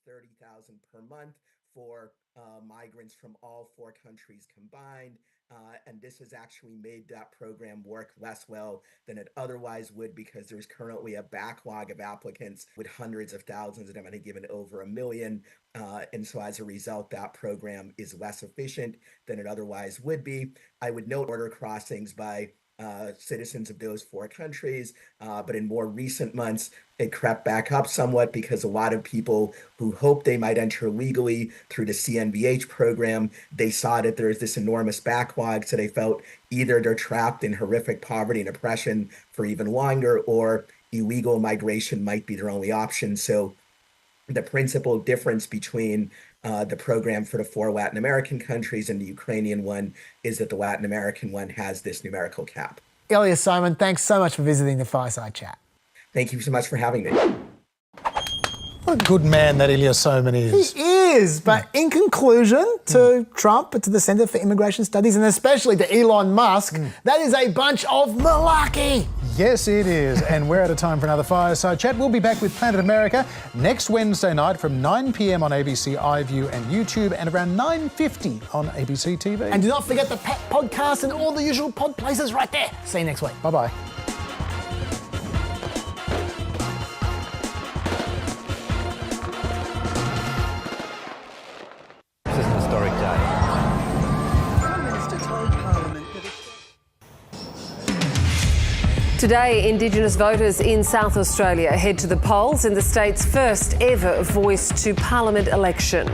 30,000 per month for migrants from all 4 countries combined. And this has actually made that program work less well than it otherwise would, because there's currently a backlog of applicants with hundreds of thousands of them, and given over 1 million. And so as a result, that program is less efficient than it otherwise would be. I would note border crossings by citizens of those 4 countries, but in more recent months, it crept back up somewhat because a lot of people who hoped they might enter legally through the CNVH program, they saw that there's this enormous backlog, so they felt either they're trapped in horrific poverty and oppression for even longer, or illegal migration might be their only option. So the principal difference between the program for the 4 Latin American countries and the Ukrainian one is that the Latin American one has this numerical cap. Ilya Soman, thanks so much for visiting the Fireside Chat. Thank you so much for having me. What a good man that Ilya Soman is. He is, but in conclusion to Trump, to the Centre for Immigration Studies, and especially to Elon Musk, that is a bunch of malarkey. Yes, it is. And we're out of time for another Fireside Chat. We'll be back with Planet America next Wednesday night from 9 p.m. on ABC iView and YouTube, and around 9:50 on ABC TV. And do not forget the Pet Podcast and all the usual pod places right there. See you next week. Bye-bye. This is an historic day. Prime Minister told Parliament that Today, Indigenous voters in South Australia head to the polls in the state's first ever Voice to Parliament election.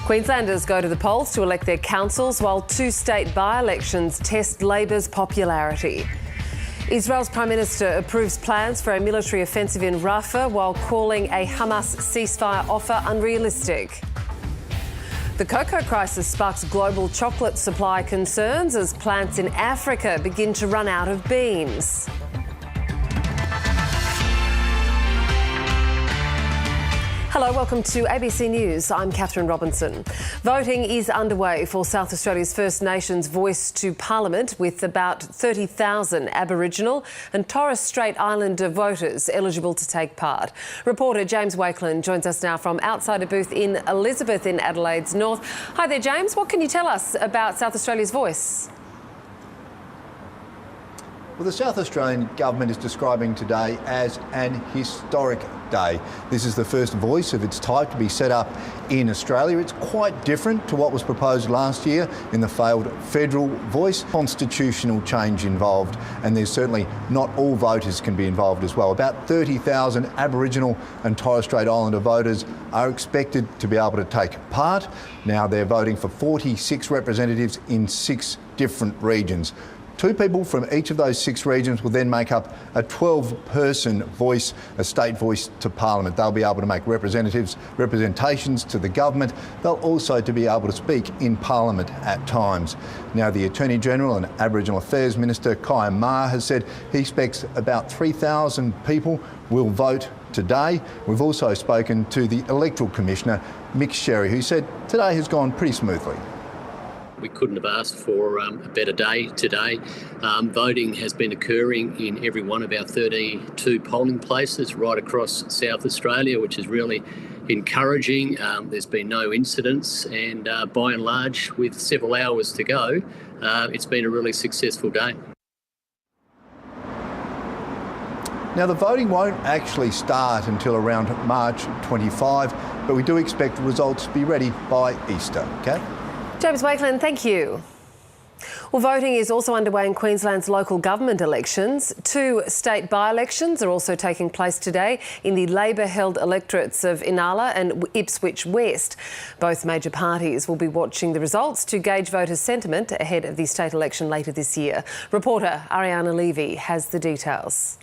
Queenslanders go to the polls to elect their councils, while 2 state by-elections test Labor's popularity. Israel's Prime Minister approves plans for a military offensive in Rafah, while calling a Hamas ceasefire offer unrealistic. The cocoa crisis sparks global chocolate supply concerns as plants in Africa begin to run out of beans. Hello, welcome to ABC News. I'm Catherine Robinson. Voting is underway for South Australia's First Nations Voice to Parliament, with about 30,000 Aboriginal and Torres Strait Islander voters eligible to take part. Reporter James Wakeland joins us now from outside a booth in Elizabeth in Adelaide's north. Hi there, James. What can you tell us about South Australia's Voice? Well, the South Australian Government is describing today as an historic day. This is the first voice of its type to be set up in Australia. It's quite different to what was proposed last year in the failed federal voice. Constitutional change involved, and there's certainly not all voters can be involved as well. About 30,000 Aboriginal and Torres Strait Islander voters are expected to be able to take part. Now they're voting for 46 representatives in 6 different regions. 2 people from each of those 6 regions will then make up a 12-person voice, a state voice to Parliament. They'll be able to make representations to the government. They'll also to be able to speak in Parliament at times. Now, the Attorney-General and Aboriginal Affairs Minister, Kaya Ma, has said he expects about 3,000 people will vote today. We've also spoken to the Electoral Commissioner, Mick Sherry, who said today has gone pretty smoothly. We couldn't have asked for a better day today. Voting has been occurring in every one of our 32 polling places right across South Australia, which is really encouraging. There's been no incidents, and by and large, with several hours to go, it's been a really successful day. Now, the voting won't actually start until around March 25, but we do expect results to be ready by Easter. Okay? James Wakeland, thank you. Well, voting is also underway in Queensland's local government elections. 2 state by-elections are also taking place today in the Labor-held electorates of Inala and Ipswich West. Both major parties will be watching the results to gauge voters' sentiment ahead of the state election later this year. Reporter Ariana Levy has the details.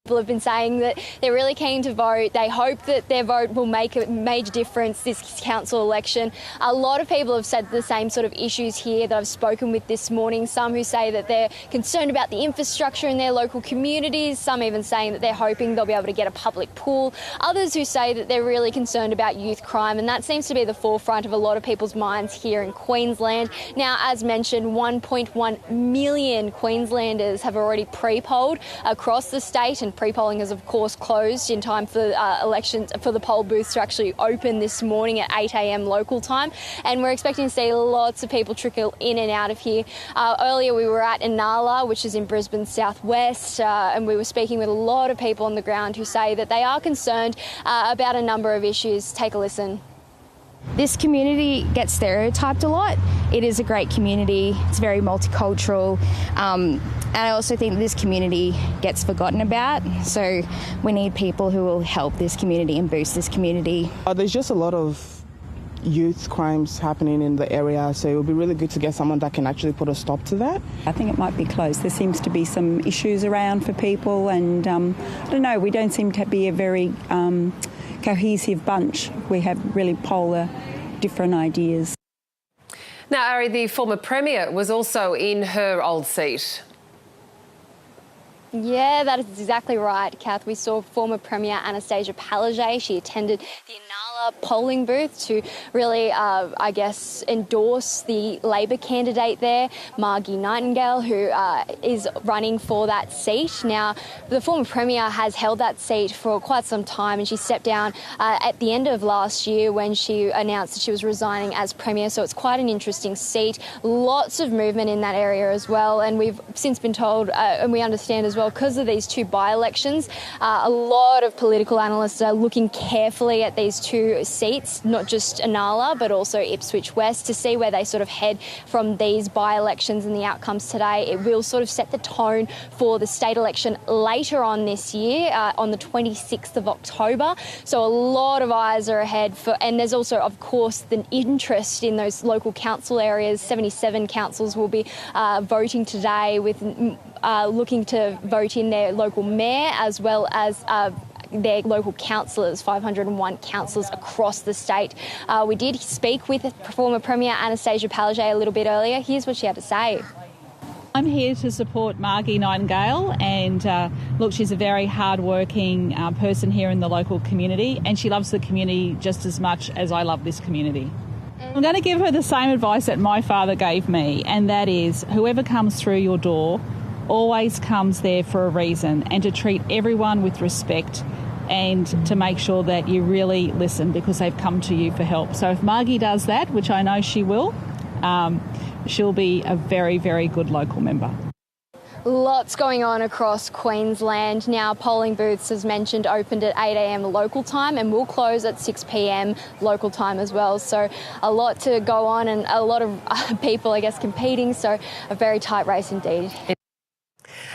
People have been saying that they're really keen to vote. They hope that their vote will make a major difference this council election. A lot of people have said the same sort of issues here that I've spoken with this morning. Some who say that they're concerned about the infrastructure in their local communities. Some even saying that they're hoping they'll be able to get a public pool. Others who say that they're really concerned about youth crime, and that seems to be the forefront of a lot of people's minds here in Queensland. Now, as mentioned, 1.1 million Queenslanders have already pre-polled across the state, and pre-polling is of course closed in time for elections, for the poll booths to actually open this morning at 8 a.m. local time, and we're expecting to see lots of people trickle in and out of here. Earlier we were at Inala, which is in Brisbane's southwest, and we were speaking with a lot of people on the ground who say that they are concerned about a number of issues. Take a listen. This community gets stereotyped a lot. It is a great community. It's very multicultural. And I also think this community gets forgotten about. So we need people who will help this community and boost this community. There's just a lot of youth crimes happening in the area, so it would be really good to get someone that can actually put a stop to that. I think it might be close. There seems to be some issues around for people, and I don't know, we don't seem to be a very cohesive bunch. We have really polar, different ideas. Now, Ari, the former Premier was also in her old seat. Yeah, that is exactly right, Kath. We saw former Premier Anastasia Palaszczuk. She attended the Inala polling booth to really, endorse the Labor candidate there, Margie Nightingale, who is running for that seat. Now, the former Premier has held that seat for quite some time, and she stepped down at the end of last year when she announced that she was resigning as Premier, so it's quite an interesting seat. Lots of movement in that area as well, and we've since been told, and we understand as well, because of these two by-elections, a lot of political analysts are looking carefully at these two seats, not just Inala, but also Ipswich West, to see where they sort of head from these by-elections and the outcomes today. It will sort of set the tone for the state election later on this year, on the 26th of October. So a lot of eyes are ahead and there's also, of course, the interest in those local council areas. 77 councils will be voting today, with looking to vote in their local mayor as well as their local councillors, 501 councillors across the state. We did speak with former Premier Anastasia Palaszczuk a little bit earlier. Here's what she had to say. I'm here to support Margie Nightingale, and look, she's a very hard-working person here in the local community, and she loves the community just as much as I love this community. I'm going to give her the same advice that my father gave me, and that is, whoever comes through your door always comes there for a reason, and to treat everyone with respect and to make sure that you really listen because they've come to you for help. So if Margie does that, which I know she will, she'll be a very, very good local member. Lots going on across Queensland. Now, polling booths, as mentioned, opened at 8 a.m. local time and will close at 6 p.m. local time as well. So a lot to go on and a lot of people, I guess, competing. So a very tight race indeed.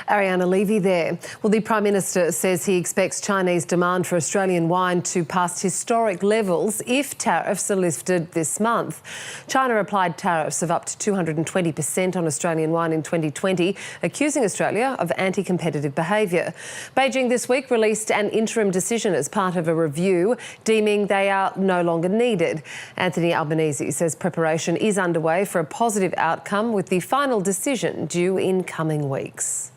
Ariana Levy there. Well, the Prime Minister says he expects Chinese demand for Australian wine to pass historic levels if tariffs are lifted this month. China applied tariffs of up to 220% on Australian wine in 2020, accusing Australia of anti-competitive behaviour. Beijing this week released an interim decision as part of a review, deeming they are no longer needed. Anthony Albanese says preparation is underway for a positive outcome, with the final decision due in coming weeks.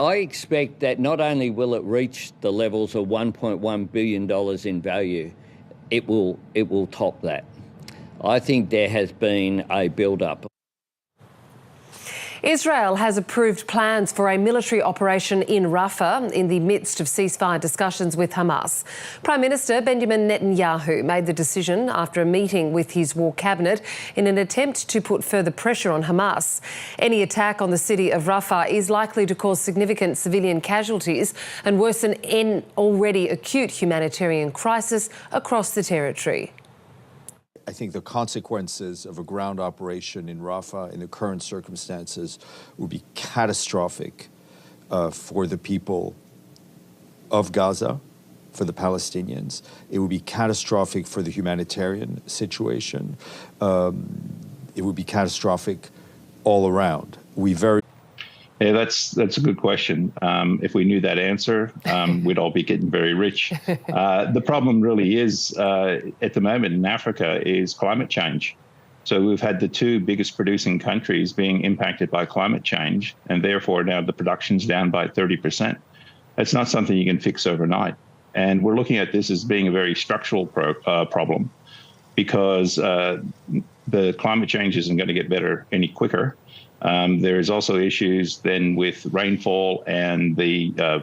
I expect that not only will it reach the levels of $1.1 billion in value, it will top that. I think there has been a build-up. Israel has approved plans for a military operation in Rafah in the midst of ceasefire discussions with Hamas. Prime Minister Benjamin Netanyahu made the decision after a meeting with his war cabinet in an attempt to put further pressure on Hamas. Any attack on the city of Rafah is likely to cause significant civilian casualties and worsen an already acute humanitarian crisis across the territory. I think the consequences of a ground operation in Rafah in the current circumstances would be catastrophic for the people of Gaza, for the Palestinians. It would be catastrophic for the humanitarian situation. It would be catastrophic all around. Yeah, that's a good question. If we knew that answer, we'd all be getting very rich. The problem really is, at the moment in Africa, is climate change. So we've had the two biggest producing countries being impacted by climate change, and therefore now the production's down by 30%. That's not something you can fix overnight. And we're looking at this as being a very structural problem, because the climate change isn't going to get better any quicker. There is also issues then with rainfall and the,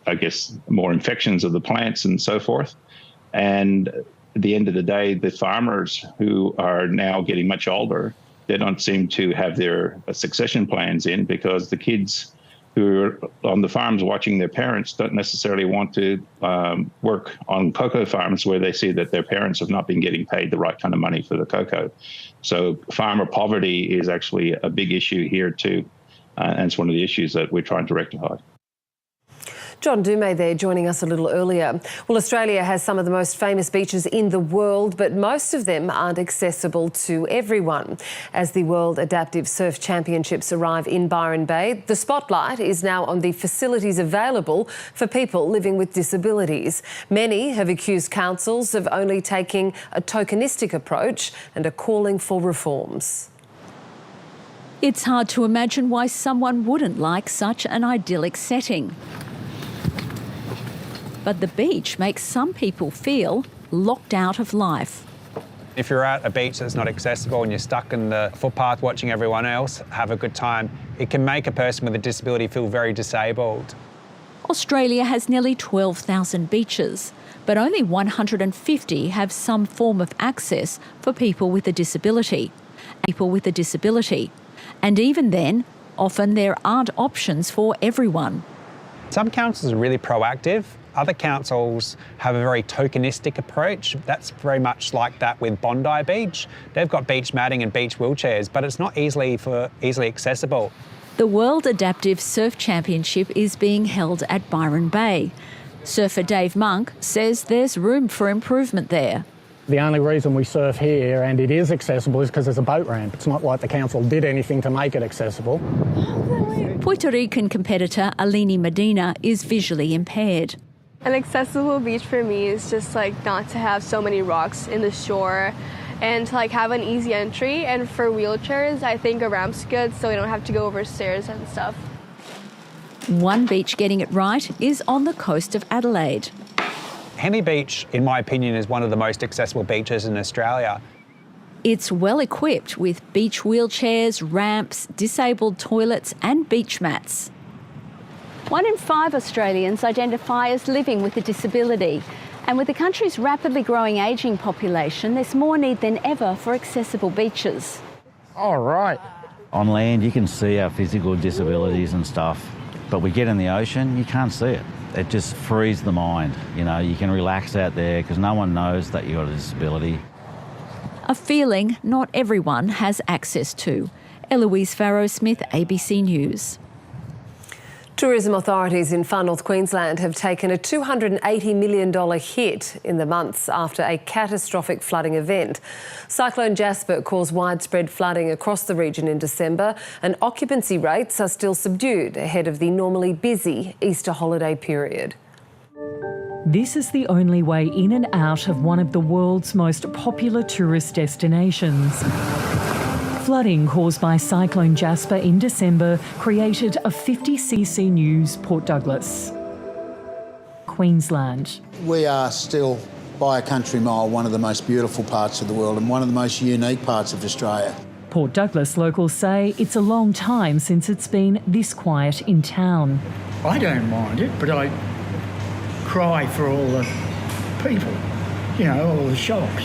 I guess, more infections of the plants and so forth. And at the end of the day, the farmers who are now getting much older, they don't seem to have their succession plans in, because the kids who are on the farms watching their parents don't necessarily want to work on cocoa farms where they see that their parents have not been getting paid the right kind of money for the cocoa. So farmer poverty is actually a big issue here too, and it's one of the issues that we're trying to rectify. John Dumay there joining us a little earlier. Well, Australia has some of the most famous beaches in the world, but most of them aren't accessible to everyone. As the World Adaptive Surf Championships arrive in Byron Bay, the spotlight is now on the facilities available for people living with disabilities. Many have accused councils of only taking a tokenistic approach and are calling for reforms. It's hard to imagine why someone wouldn't like such an idyllic setting. But the beach makes some people feel locked out of life. If you're at a beach that's not accessible and you're stuck in the footpath watching everyone else have a good time, it can make a person with a disability feel very disabled. Australia has nearly 12,000 beaches, but only 150 have some form of access for people with a disability. And even then, often there aren't options for everyone. Some councils are really proactive. Other councils have a very tokenistic approach. That's very much like that with Bondi Beach. They've got beach matting and beach wheelchairs, but it's not easily accessible. The World Adaptive Surf Championship is being held at Byron Bay. Surfer Dave Monk says there's room for improvement there. The only reason we surf here, and it is accessible, is because there's a boat ramp. It's not like the council did anything to make it accessible. Puerto Rican competitor Alini Medina is visually impaired. An accessible beach for me is just not to have so many rocks in the shore and to have an easy entry. And for wheelchairs, I think a ramp's good so we don't have to go over stairs and stuff. One beach getting it right is on the coast of Adelaide. Henley Beach, in my opinion, is one of the most accessible beaches in Australia. It's well equipped with beach wheelchairs, ramps, disabled toilets and beach mats. 1 in 5 Australians identify as living with a disability. And with the country's rapidly growing ageing population, there's more need than ever for accessible beaches. All right. On land, you can see our physical disabilities and stuff, but we get in the ocean, you can't see it. It just frees the mind. You know, you can relax out there because no one knows that you've got a disability. A feeling not everyone has access to. Eloise Farrow-Smith, ABC News. Tourism authorities in far north Queensland have taken a $280 million hit in the months after a catastrophic flooding event. Cyclone Jasper caused widespread flooding across the region in December, and occupancy rates are still subdued ahead of the normally busy Easter holiday period. This is the only way in and out of one of the world's most popular tourist destinations. Flooding caused by Cyclone Jasper in December created a 50cc News Port Douglas, Queensland. We are still, by a country mile, one of the most beautiful parts of the world and one of the most unique parts of Australia. Port Douglas locals say it's a long time since it's been this quiet in town. I don't mind it, but I cry for all the people, all the shops.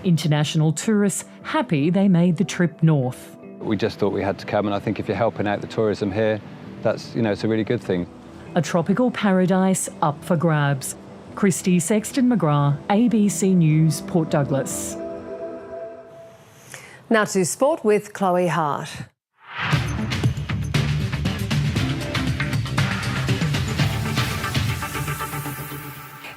International tourists happy they made the trip north. We just thought we had to come, and I think if you're helping out the tourism here, that's, it's a really good thing. A tropical paradise up for grabs. Christy Sexton McGrath, ABC News, Port Douglas. Now to sport with Chloe Hart.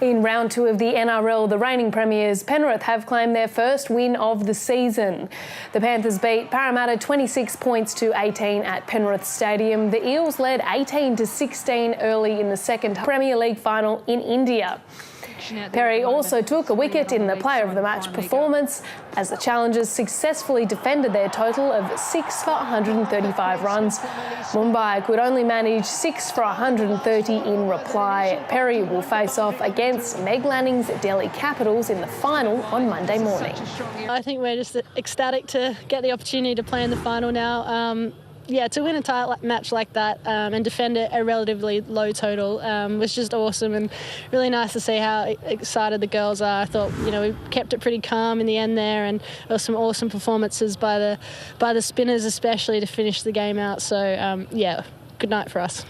In round 2 of the NRL, the reigning premiers Penrith have claimed their first win of the season. The Panthers beat Parramatta 26 points to 18 at Penrith Stadium. The Eels led 18-16 early in the second Premier League final in India. Perry also took a wicket in the Player of the Match performance as the Challengers successfully defended their total of 6 for 135 runs. Mumbai could only manage 6 for 130 in reply. Perry will face off against Meg Lanning's Delhi Capitals in the final on Monday morning. I think we're just ecstatic to get the opportunity to play in the final now. To win a title match like that and defend it a relatively low total was just awesome, and really nice to see how excited the girls are. I thought, we kept it pretty calm in the end there, and there were some awesome performances by the spinners especially to finish the game out. So, good night for us.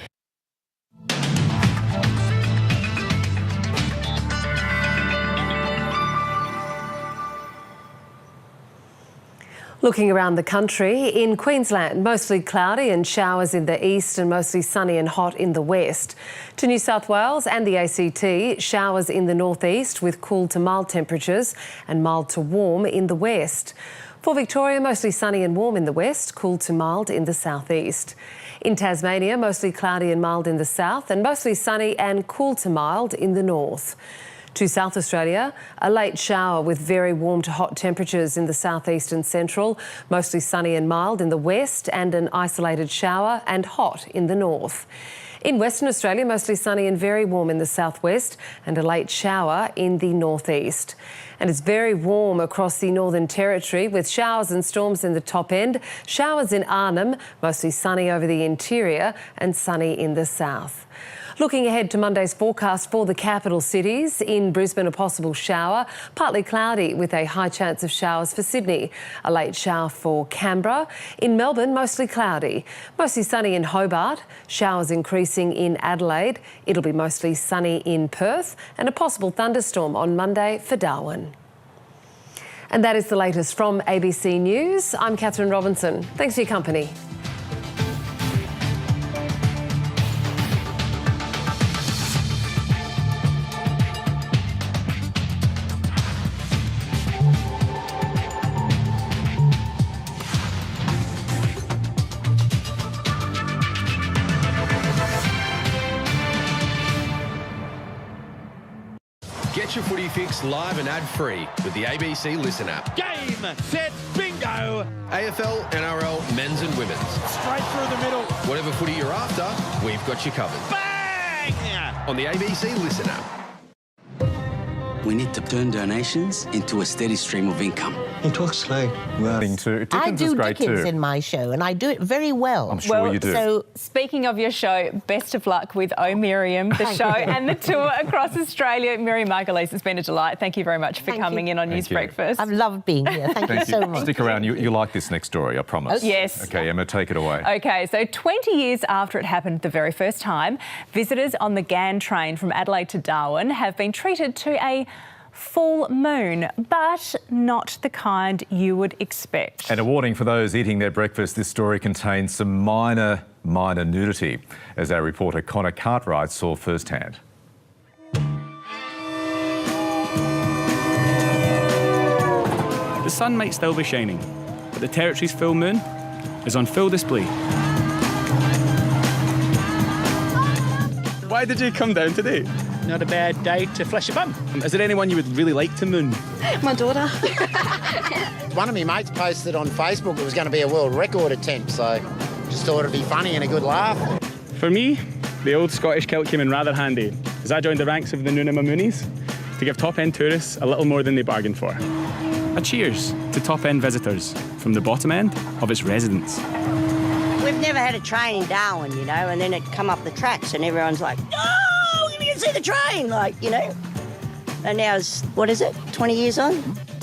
Looking around the country, in Queensland, mostly cloudy and showers in the east and mostly sunny and hot in the west. To New South Wales and the ACT, showers in the northeast with cool to mild temperatures and mild to warm in the west. For Victoria, mostly sunny and warm in the west, cool to mild in the southeast. In Tasmania, mostly cloudy and mild in the south and mostly sunny and cool to mild in the north. To South Australia, a late shower with very warm to hot temperatures in the southeast and central, mostly sunny and mild in the west and an isolated shower and hot in the north. In Western Australia, mostly sunny and very warm in the southwest and a late shower in the northeast. And it's very warm across the Northern Territory with showers and storms in the top end, showers in Arnhem, mostly sunny over the interior and sunny in the south. Looking ahead to Monday's forecast for the capital cities. In Brisbane, a possible shower, partly cloudy with a high chance of showers for Sydney. A late shower for Canberra. In Melbourne, mostly cloudy. Mostly sunny in Hobart. Showers increasing in Adelaide. It'll be mostly sunny in Perth and a possible thunderstorm on Monday for Darwin. And that is the latest from ABC News. I'm Catherine Robinson. Thanks for your company. Get your footy fix live and ad-free with the ABC Listen app. Game, set, bingo! AFL, NRL, men's and women's. Straight through the middle. Whatever footy you're after, we've got you covered. Bang! On the ABC Listen app. We need to turn donations into a steady stream of income. He talks slow. I do Dickens in my show, and I do it very well. I'm sure you do. So, speaking of your show, best of luck with Oh Miriam, the show and the tour across Australia. Miriam Margolyes, it's been a delight. Thank you very much for coming in on News Breakfast. I've loved being here. Thank you so much. Stick around. You like this next story, I promise. Yes. Okay, Emma, take it away. Okay, so 20 years after it happened the very first time, visitors on the Ghan train from Adelaide to Darwin have been treated to a full moon, but not the kind you would expect. And a warning for those eating their breakfast, this story contains some minor nudity, as our reporter Connor Cartwright saw firsthand. The sun might still be shining, but the Territory's full moon is on full display. Why did you come down today? Not a bad day to flash a bum. Is there anyone you would really like to moon? My daughter. One of my mates posted on Facebook it was going to be a world record attempt, so just thought it'd be funny and a good laugh. For me, the old Scottish kilt came in rather handy, as I joined the ranks of the Noonama Moonies to give top-end tourists a little more than they bargained for. A cheers to top-end visitors from the bottom end of its residents. We've never had a train in Darwin, and then it come up the tracks and everyone's like, oh, we're going to see the train, And now it's, 20 years on?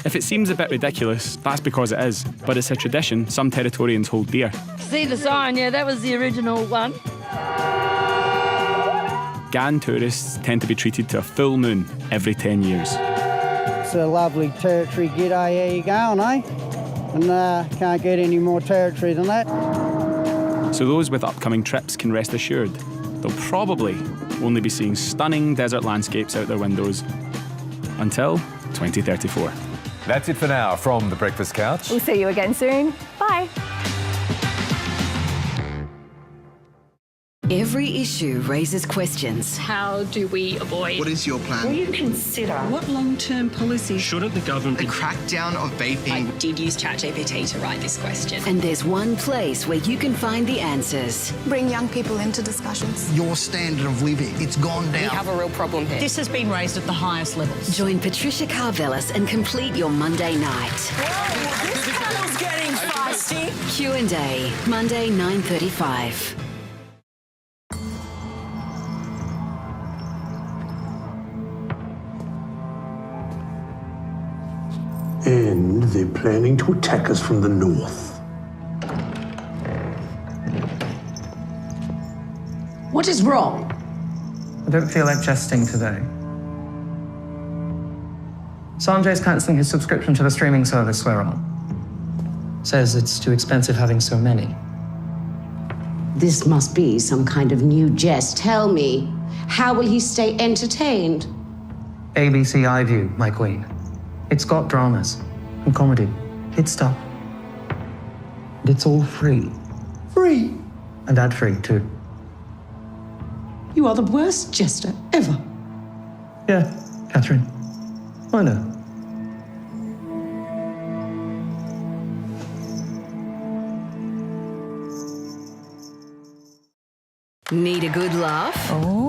If it seems a bit ridiculous, that's because it is, but it's a tradition some Territorians hold dear. See the sign, yeah, that was the original one. Ghan tourists tend to be treated to a full moon every 10 years. It's a lovely territory. G'day, how you going, eh? And can't get any more territory than that. So those with upcoming trips can rest assured they'll probably only be seeing stunning desert landscapes out their windows until 2034. That's it for now from The Breakfast Couch. We'll see you again soon. Bye. Every issue raises questions. How do we avoid? What is your plan? Will you consider What long-term policy? Shouldn't the government crackdown of vaping? I did use ChatGPT to write this question. And there's one place where you can find the answers. Bring young people into discussions. Your standard of living, it's gone down. We have a real problem here. This has been raised at the highest levels. Join Patricia Carvelis and complete your Monday night. Whoa, this panel's getting feisty. Q&A, Monday 9:35. And they're planning to attack us from the north. What is wrong? I don't feel like jesting today. Sanjay's cancelling his subscription to the streaming service we're on. Says it's too expensive having so many. This must be some kind of new jest. Tell me, how will he stay entertained? ABC iView, my queen. It's got dramas and comedy. Hit stuff. And it's all free. Free? And ad-free, too. You are the worst jester ever. Yeah, Catherine. I know. Need a good laugh? Oh,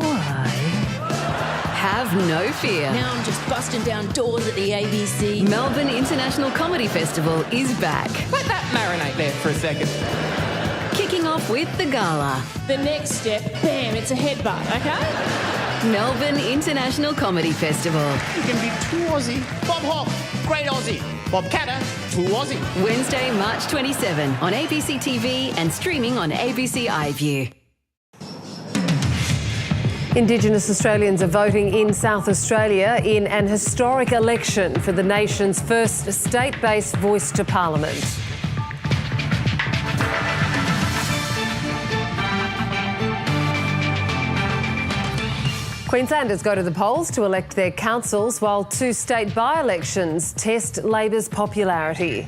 Have no fear. now I'm just busting down doors at the ABC. Melbourne International Comedy Festival is back. Let that marinate there for a second. Kicking off with the gala. The next step, bam, it's a headbutt, okay? Melbourne International Comedy Festival. You can be too Aussie. Bob Hawke, great Aussie. Bob Catter, too Aussie. Wednesday, March 27 on ABC TV and streaming on ABC iView. Indigenous Australians are voting in South Australia in an historic election for the nation's first state-based voice to Parliament. Queenslanders go to the polls to elect their councils while two state by-elections test Labor's popularity.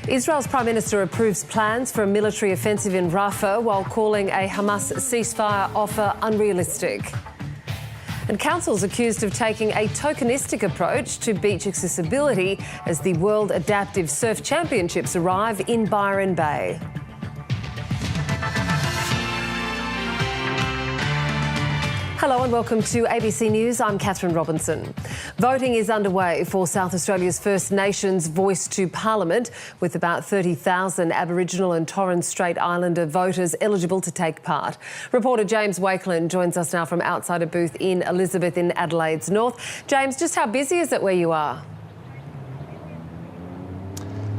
Israel's Prime Minister approves plans for a military offensive in Rafah while calling a Hamas ceasefire offer unrealistic. And councils accused of taking a tokenistic approach to beach accessibility as the World Adaptive Surf Championships arrive in Byron Bay. Hello and welcome to ABC News. I'm Catherine Robinson. Voting is underway for South Australia's First Nations Voice to Parliament, with about 30,000 Aboriginal and Torres Strait Islander voters eligible to take part. Reporter James Wakeland joins us now from outside a booth in Elizabeth in Adelaide's north. James, just how busy is it where you are?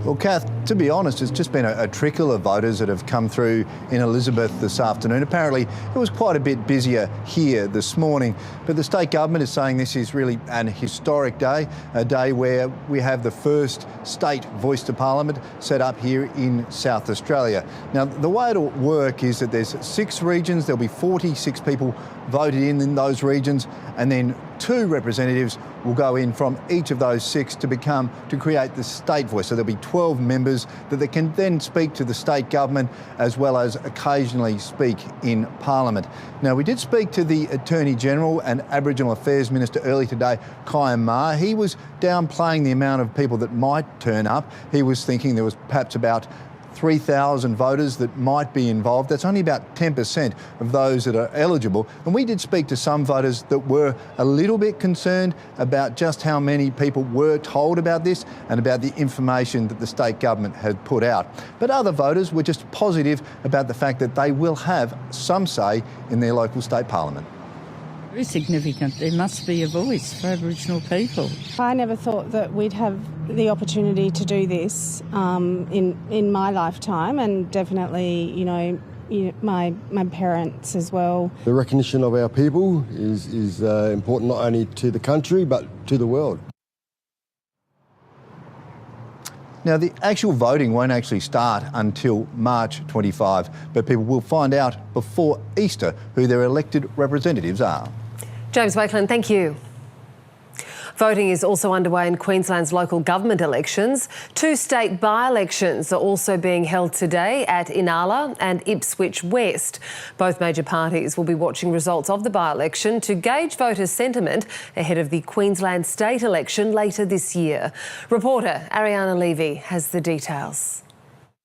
Well, Kath, to be honest, it's just been a trickle of voters that have come through in Elizabeth this afternoon. Apparently, it was quite a bit busier here this morning, but the state government is saying this is really an historic day, a day where we have the first state voice to Parliament set up here in South Australia. Now, the way it'll work is that there's 6 regions, there'll be 46 people voted in those regions, and then 2 representatives will go in from each of those 6 to create the state voice. So there'll be 12 members that they can then speak to the state government as well as occasionally speak in Parliament. Now, we did speak to the Attorney General and Aboriginal Affairs Minister early today, Kyan Ma. He was downplaying the amount of people that might turn up. He was thinking there was perhaps about 3,000 voters that might be involved. That's only about 10% of those that are eligible. And we did speak to some voters that were a little bit concerned about just how many people were told about this and about the information that the state government had put out. But other voters were just positive about the fact that they will have some say in their local state parliament. Very significant. There must be a voice for Aboriginal people. I never thought that we'd have the opportunity to do this in my lifetime, and definitely, my parents as well. The recognition of our people is important not only to the country but to the world. Now, the actual voting won't actually start until March 25, but people will find out before Easter who their elected representatives are. James Wakeland, thank you. Voting is also underway in Queensland's local government elections. 2 state by-elections are also being held today at Inala and Ipswich West. Both major parties will be watching results of the by-election to gauge voters' sentiment ahead of the Queensland state election later this year. Reporter Ariana Levy has the details.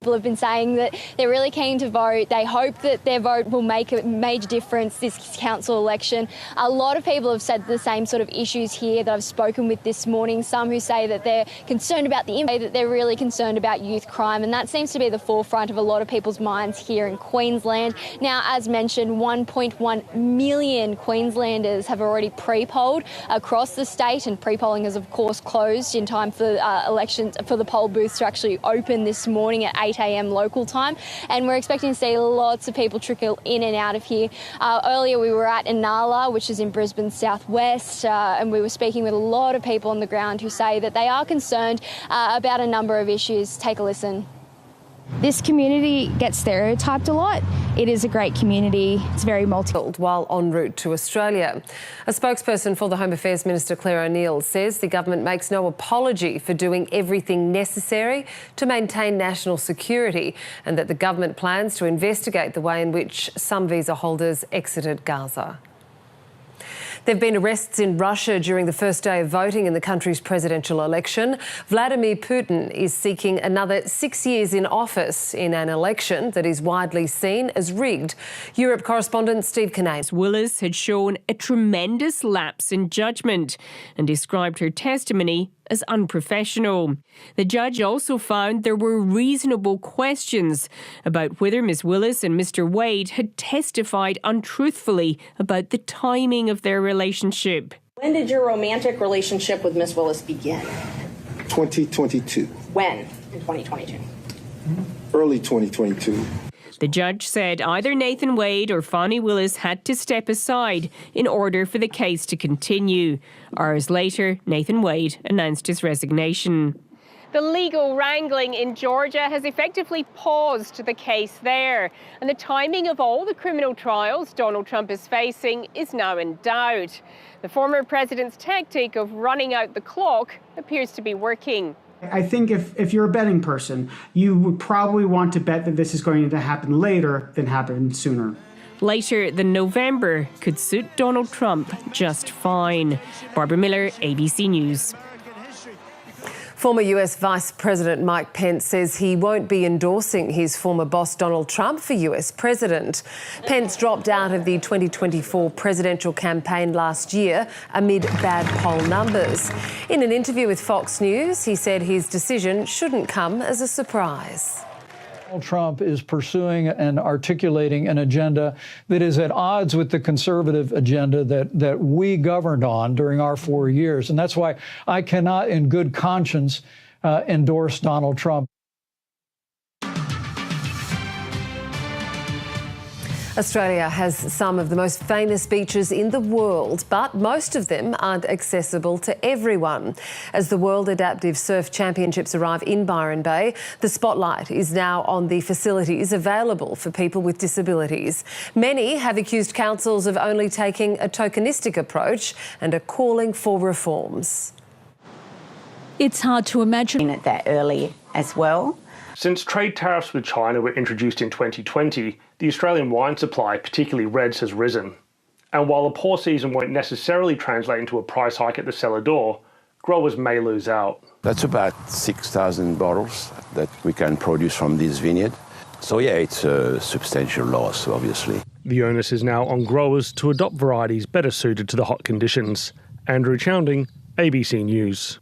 People have been saying that they're really keen to vote. They hope that their vote will make a major difference this council election. A lot of people have said the same sort of issues here that I've spoken with this morning. Some who say that they're concerned about that they're really concerned about youth crime, and that seems to be the forefront of a lot of people's minds here in Queensland. Now, as mentioned, 1.1 million Queenslanders have already pre-polled across the state, and pre-polling is of course closed in time for elections, for the poll booths to actually open this morning at 8 a.m. local time, and we're expecting to see lots of people trickle in and out of here. Earlier we were at Inala, which is in Brisbane's southwest, and we were speaking with a lot of people on the ground who say that they are concerned about a number of issues. Take a listen. This community gets stereotyped a lot. It is a great community. It's very while en route to Australia. A spokesperson for the Home Affairs Minister Claire O'Neill says the government makes no apology for doing everything necessary to maintain national security, and that the government plans to investigate the way in which some visa holders exited Gaza. There have been arrests in Russia during the first day of voting in the country's presidential election. Vladimir Putin is seeking another 6 years in office in an election that is widely seen as rigged. Europe correspondent Steve Kinane. Willis had shown a tremendous lapse in judgment and described her testimony as unprofessional. The judge also found there were reasonable questions about whether Ms. Willis and Mr. Wade had testified untruthfully about the timing of their relationship. When did your romantic relationship with Ms. Willis begin? 2022. When in 2022? Early 2022. The judge said either Nathan Wade or Fani Willis had to step aside in order for the case to continue. Hours later, Nathan Wade announced his resignation. The legal wrangling in Georgia has effectively paused the case there, and the timing of all the criminal trials Donald Trump is facing is now in doubt. The former president's tactic of running out the clock appears to be working. I think if you're a betting person, you would probably want to bet that this is going to happen later than happen sooner. Later than November could suit Donald Trump just fine. Barbara Miller, ABC News. Former US Vice President Mike Pence says he won't be endorsing his former boss Donald Trump for US President. Pence dropped out of the 2024 presidential campaign last year amid bad poll numbers. In an interview with Fox News, he said his decision shouldn't come as a surprise. Donald Trump is pursuing and articulating an agenda that is at odds with the conservative agenda that we governed on during our 4 years. And that's why I cannot, in good conscience, endorse Donald Trump. Australia has some of the most famous beaches in the world, but most of them aren't accessible to everyone. As the World Adaptive Surf Championships arrive in Byron Bay, the spotlight is now on the facilities available for people with disabilities. Many have accused councils of only taking a tokenistic approach and are calling for reforms. It's hard to imagine it that early as well. Since trade tariffs with China were introduced in 2020, the Australian wine supply, particularly reds, has risen. And while a poor season won't necessarily translate into a price hike at the cellar door, growers may lose out. That's about 6,000 bottles that we can produce from this vineyard. So yeah, it's a substantial loss, obviously. The onus is now on growers to adopt varieties better suited to the hot conditions. Andrew Chounding, ABC News.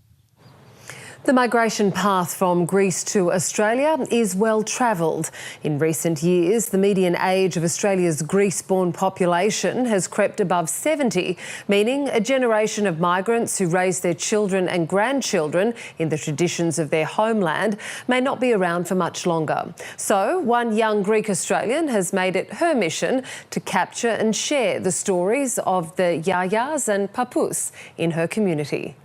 The migration path from Greece to Australia is well travelled. In recent years, the median age of Australia's Greece-born population has crept above 70, meaning a generation of migrants who raise their children and grandchildren in the traditions of their homeland may not be around for much longer. So, one young Greek Australian has made it her mission to capture and share the stories of the Yayas and Papus in her community.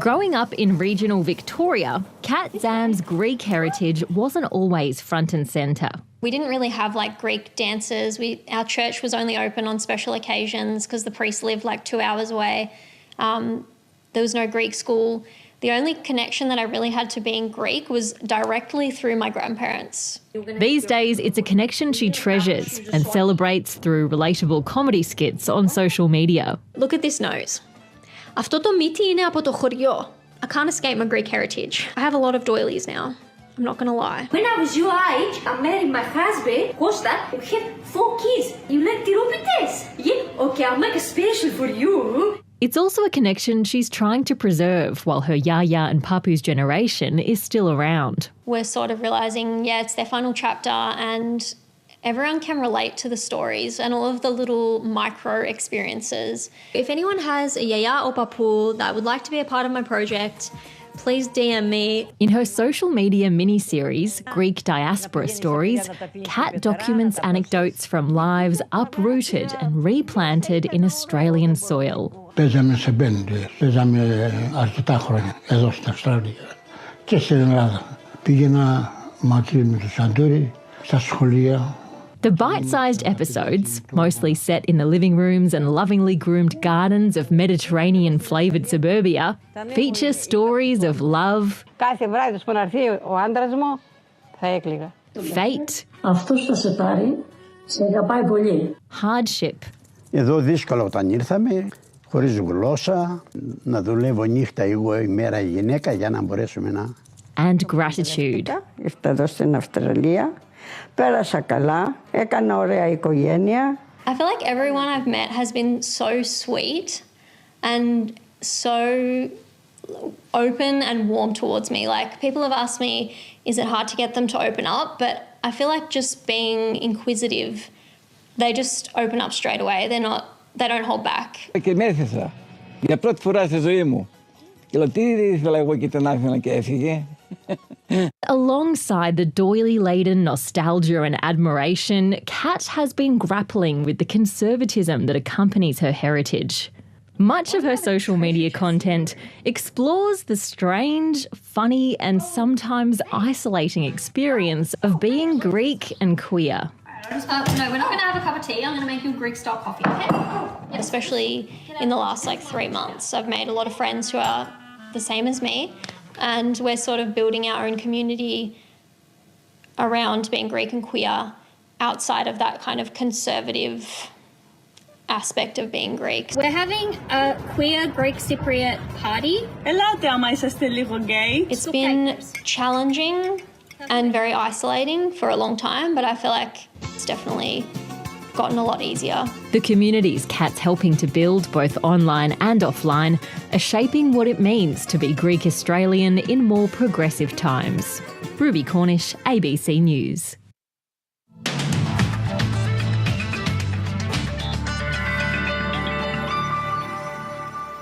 Growing up in regional Victoria, Kat Zam's Greek heritage wasn't always front and centre. We didn't really have like Greek dances. Our church was only open on special occasions because the priest lived like 2 hours away. There was no Greek school. The only connection that I really had to being Greek was directly through my grandparents. These days, it's a connection she treasures and celebrates through relatable comedy skits on social media. Look at this nose. Αυτό το μύτη είναι από το χωριό. I can't escape my Greek heritage. I have a lot of doilies now. I'm not going to lie. When I was your age, I married my husband, Costa, who had 4 kids. You like tiropites? Yeah? Okay, I'll make a special for you. It's also a connection she's trying to preserve while her Yaya and Papu's generation is still around. We're sort of realising, yeah, it's their final chapter and everyone can relate to the stories and all of the little micro experiences. If anyone has a Yaya or Papu that would like to be a part of my project, please DM me. In her social media mini-series, Greek Diaspora Stories, Kat documents anecdotes from lives uprooted and replanted in Australian soil. Παίζαμε σε μπέντες, παίζαμε αρκετά χρόνια εδώ στην Αυστραλία και στην Ελλάδα. Πήγαινα μαζί με το Σαντούρι στα σχολεία. The bite-sized episodes, mostly set in the living rooms and lovingly groomed gardens of Mediterranean-flavoured suburbia, feature stories of love, Κάθε βράδυ που να έρθει ο άντρας μου, θα έκλαιγα. fate, Αυτός θα σε πάρει, σε αγαπάει πολύ. hardship, Εδώ δύσκολα όταν ήρθαμε, χωρίς γλώσσα, να δουλεύω νύχτα εγώ ημέρα η γυναίκα για να μπορέσουμε να... and gratitude. Ήρθα εδώ στην Αυστραλία, πέρασα καλά, έκανα ωραία οικογένεια. I feel like everyone I've met has been so sweet and so open and warm towards me. Like, people have asked me, is it hard to get them to open up? But I feel like just being inquisitive, they just open up straight away. They don't hold back. Και μέρθησα για πρώτη φορά στη ζωή μου. Και λέω, τι ήθελα εγώ και τον άφηνα και έφυγε. Alongside the doily-laden nostalgia and admiration, Kat has been grappling with the conservatism that accompanies her heritage. Much of her social media content explores the strange, funny and sometimes isolating experience of being Greek and queer. No, we're not going to have a cup of tea. I'm going to make you a Greek-style coffee, okay? Especially in the last 3 months, I've made a lot of friends who are the same as me, and we're sort of building our own community around being Greek and queer outside of that kind of conservative aspect of being Greek. We're having a queer Greek Cypriot party. It's been challenging and very isolating for a long time, but I feel like it's definitely gotten a lot easier. The communities Kat's helping to build, both online and offline, are shaping what it means to be Greek Australian in more progressive times. Ruby Cornish, ABC News.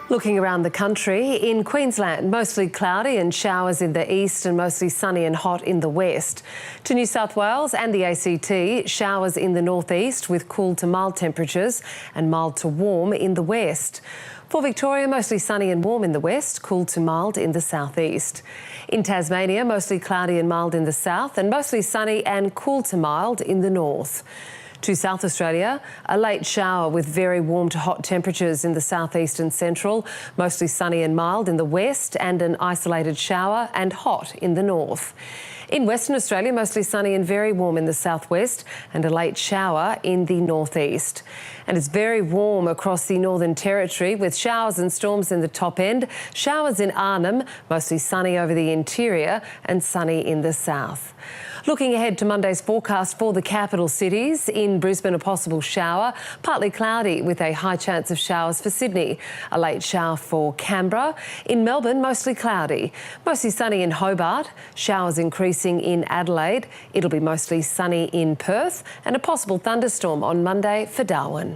Looking around the country, in Queensland, mostly cloudy and showers in the east and mostly sunny and hot in the west. To New South Wales and the ACT, showers in the northeast with cool to mild temperatures and mild to warm in the west. For Victoria, mostly sunny and warm in the west, cool to mild in the southeast. In Tasmania, mostly cloudy and mild in the south and mostly sunny and cool to mild in the north. To South Australia, a late shower with very warm to hot temperatures in the southeast and central, mostly sunny and mild in the west and an isolated shower and hot in the north. In Western Australia, mostly sunny and very warm in the southwest and a late shower in the northeast. And it's very warm across the Northern Territory with showers and storms in the top end, showers in Arnhem, mostly sunny over the interior and sunny in the south. Looking ahead to Monday's forecast for the capital cities. In Brisbane, a possible shower, partly cloudy with a high chance of showers for Sydney. A late shower for Canberra. In Melbourne, mostly cloudy. Mostly sunny in Hobart. Showers increasing in Adelaide. It'll be mostly sunny in Perth and a possible thunderstorm on Monday for Darwin.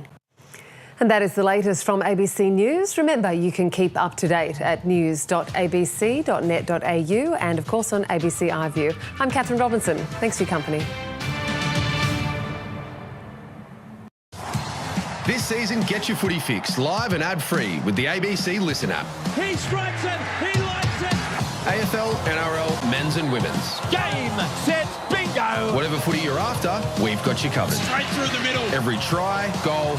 And that is the latest from ABC News. Remember, you can keep up to date at news.abc.net.au and, of course, on ABC iView. I'm Catherine Robinson. Thanks for your company. This season, get your footy fix live and ad-free with the ABC Listen app. He strikes it, he likes it. AFL, NRL, men's and women's. Game, set, bingo. Whatever footy you're after, we've got you covered. Straight through the middle. Every try, goal,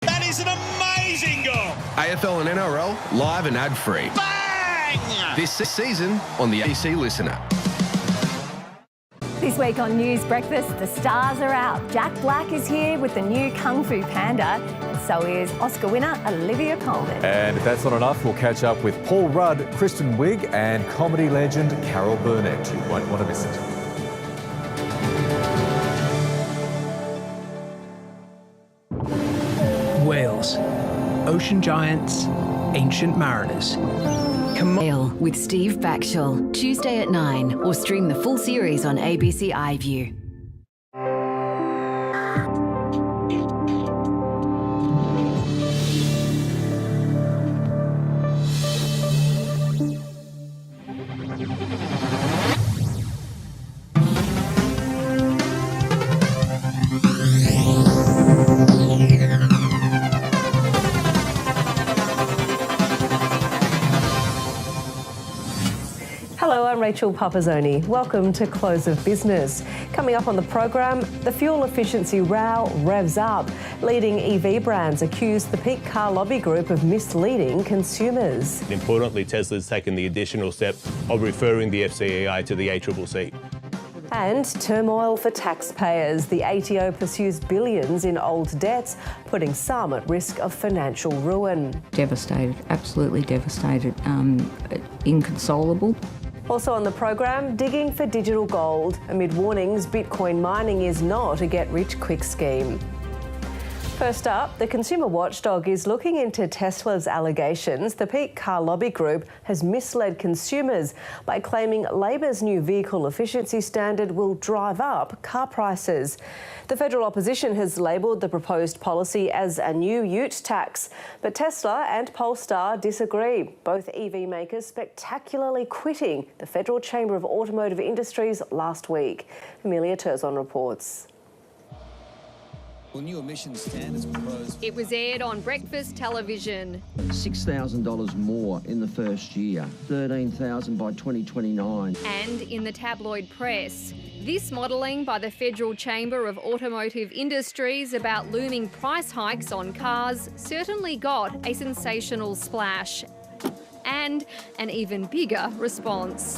That is an amazing goal. AFL and NRL, live and ad-free. Bang! This season on the ABC Listen app. This week on News Breakfast, the stars are out. Jack Black is here with the new Kung Fu Panda, and so is Oscar winner Olivia Colman. And if that's not enough, we'll catch up with Paul Rudd, Kristen Wiig and comedy legend Carol Burnett. You won't want to miss it. Whales, ocean giants, ancient mariners. With Steve Backshall, Tuesday at 9, or stream the full series on ABC iView. Hello, I'm Rachel Papazzoni. Welcome to Close of Business. Coming up on the program, the fuel efficiency row revs up. Leading EV brands accuse the peak car lobby group of misleading consumers. Importantly, Tesla's taken the additional step of referring the FCAI to the ACCC. And turmoil for taxpayers. The ATO pursues billions in old debts, putting some at risk of financial ruin. Devastated, absolutely devastated, inconsolable. Also on the program, digging for digital gold amid warnings Bitcoin mining is not a get-rich-quick scheme. First up, the consumer watchdog is looking into Tesla's allegations the peak car lobby group has misled consumers by claiming Labor's new vehicle efficiency standard will drive up car prices. The federal opposition has labelled the proposed policy as a new ute tax, but Tesla and Polestar disagree, both EV makers spectacularly quitting the Federal Chamber of Automotive Industries last week. Amelia Turzon reports. Well, new emissions standards proposed. It was aired on breakfast television. $6,000 more in the first year, $13,000 by 2029. And in the tabloid press. This modelling by the Federal Chamber of Automotive Industries about looming price hikes on cars certainly got a sensational splash. And an even bigger response.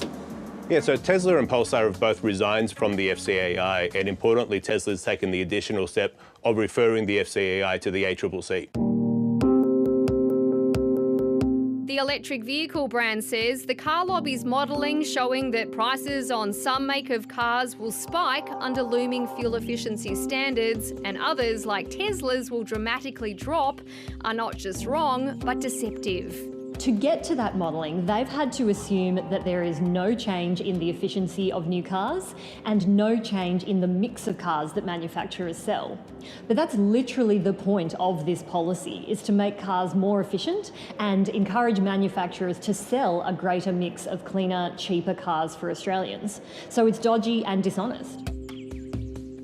Yeah, so Tesla and Polestar have both resigned from the FCAI, and importantly, Tesla's taken the additional step of referring the FCAI to the ACCC. The electric vehicle brand says the car lobby's modelling showing that prices on some make of cars will spike under looming fuel efficiency standards and others, like Tesla's, will dramatically drop are not just wrong, but deceptive. To get to that modelling, they've had to assume that there is no change in the efficiency of new cars and no change in the mix of cars that manufacturers sell. But that's literally the point of this policy, is to make cars more efficient and encourage manufacturers to sell a greater mix of cleaner, cheaper cars for Australians. So it's dodgy and dishonest.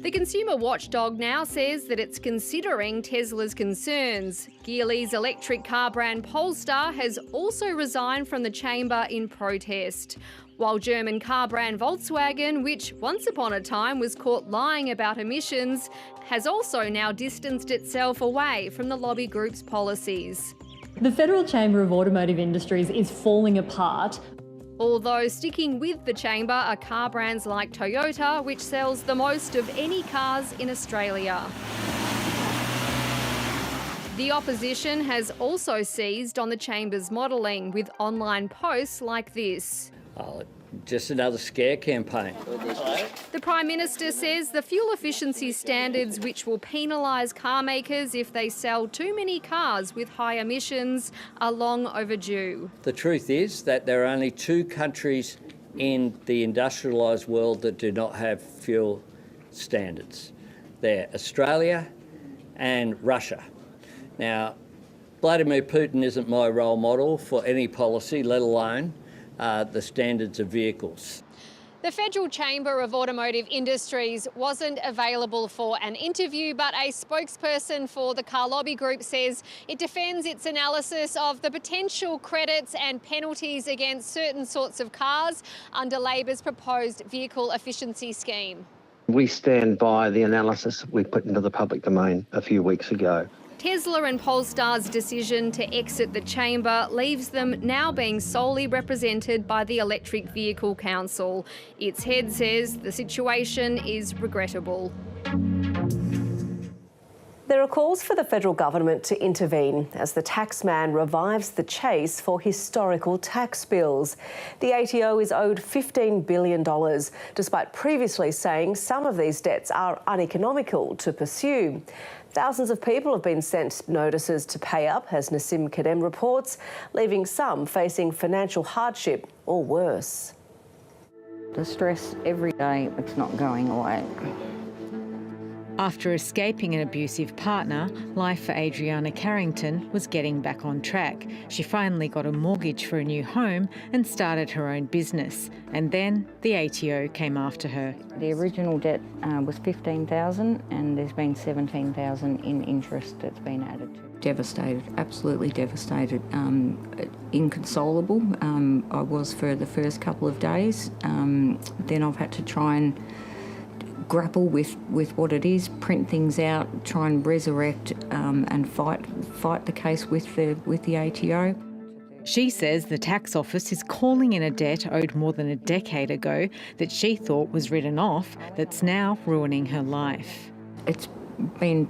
The consumer watchdog now says that it's considering Tesla's concerns. Geely's electric car brand Polestar has also resigned from the chamber in protest. While German car brand Volkswagen, which once upon a time was caught lying about emissions, has also now distanced itself away from the lobby group's policies. The Federal Chamber of Automotive Industries is falling apart. Although sticking with the chamber are car brands like Toyota, which sells the most of any cars in Australia. The opposition has also seized on the chamber's modelling with online posts like this. Oh, just another scare campaign. The Prime Minister says the fuel efficiency standards, which will penalise car makers if they sell too many cars with high emissions, are long overdue. The truth is that there are only two countries in the industrialised world that do not have fuel standards. They're Australia and Russia. Now, Vladimir Putin isn't my role model for any policy, let alone the standards of vehicles. The Federal Chamber of Automotive Industries wasn't available for an interview, but a spokesperson for the car lobby group says it defends its analysis of the potential credits and penalties against certain sorts of cars under Labor's proposed vehicle efficiency scheme. We stand by the analysis we put into the public domain a few weeks ago. Tesla and Polestar's decision to exit the chamber leaves them now being solely represented by the Electric Vehicle Council. Its head says the situation is regrettable. There are calls for the federal government to intervene as the taxman revives the chase for historical tax bills. The ATO is owed $15 billion, despite previously saying some of these debts are uneconomical to pursue. Thousands of people have been sent notices to pay up, as Nassim Kadem reports, leaving some facing financial hardship or worse. The stress every day, it's not going away. After escaping an abusive partner, life for Adriana Carrington was getting back on track. She finally got a mortgage for a new home and started her own business. And then the ATO came after her. The original debt was $15,000 and there's been $17,000 in interest that's been added to. Devastated, absolutely devastated. Inconsolable. I was for the first couple of days. Then I've had to try and grapple with what it is, print things out, try and resurrect and fight the case with the ATO. She says the tax office is calling in a debt owed more than a decade ago that she thought was written off, that's now ruining her life. It's been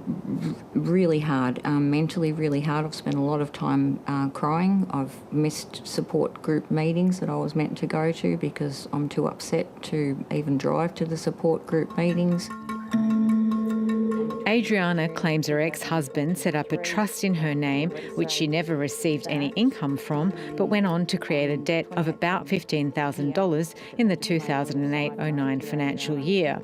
really hard, mentally really hard. I've spent a lot of time crying. I've missed support group meetings that I was meant to go to because I'm too upset to even drive to the support group meetings. Adriana claims her ex-husband set up a trust in her name, which she never received any income from, but went on to create a debt of about $15,000 in the 2008-09 financial year.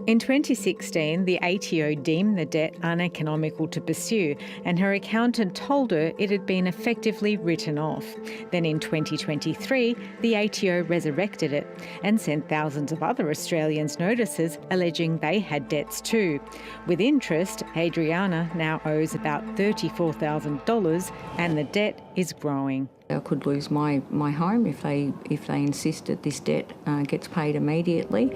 In 2016, the ATO deemed the debt uneconomical to pursue, and her accountant told her it had been effectively written off. Then in 2023, the ATO resurrected it and sent thousands of other Australians notices alleging they had debts too. With interest, Adriana now owes about $34,000 and the debt is growing. I could lose my home if they insist that this debt gets paid immediately.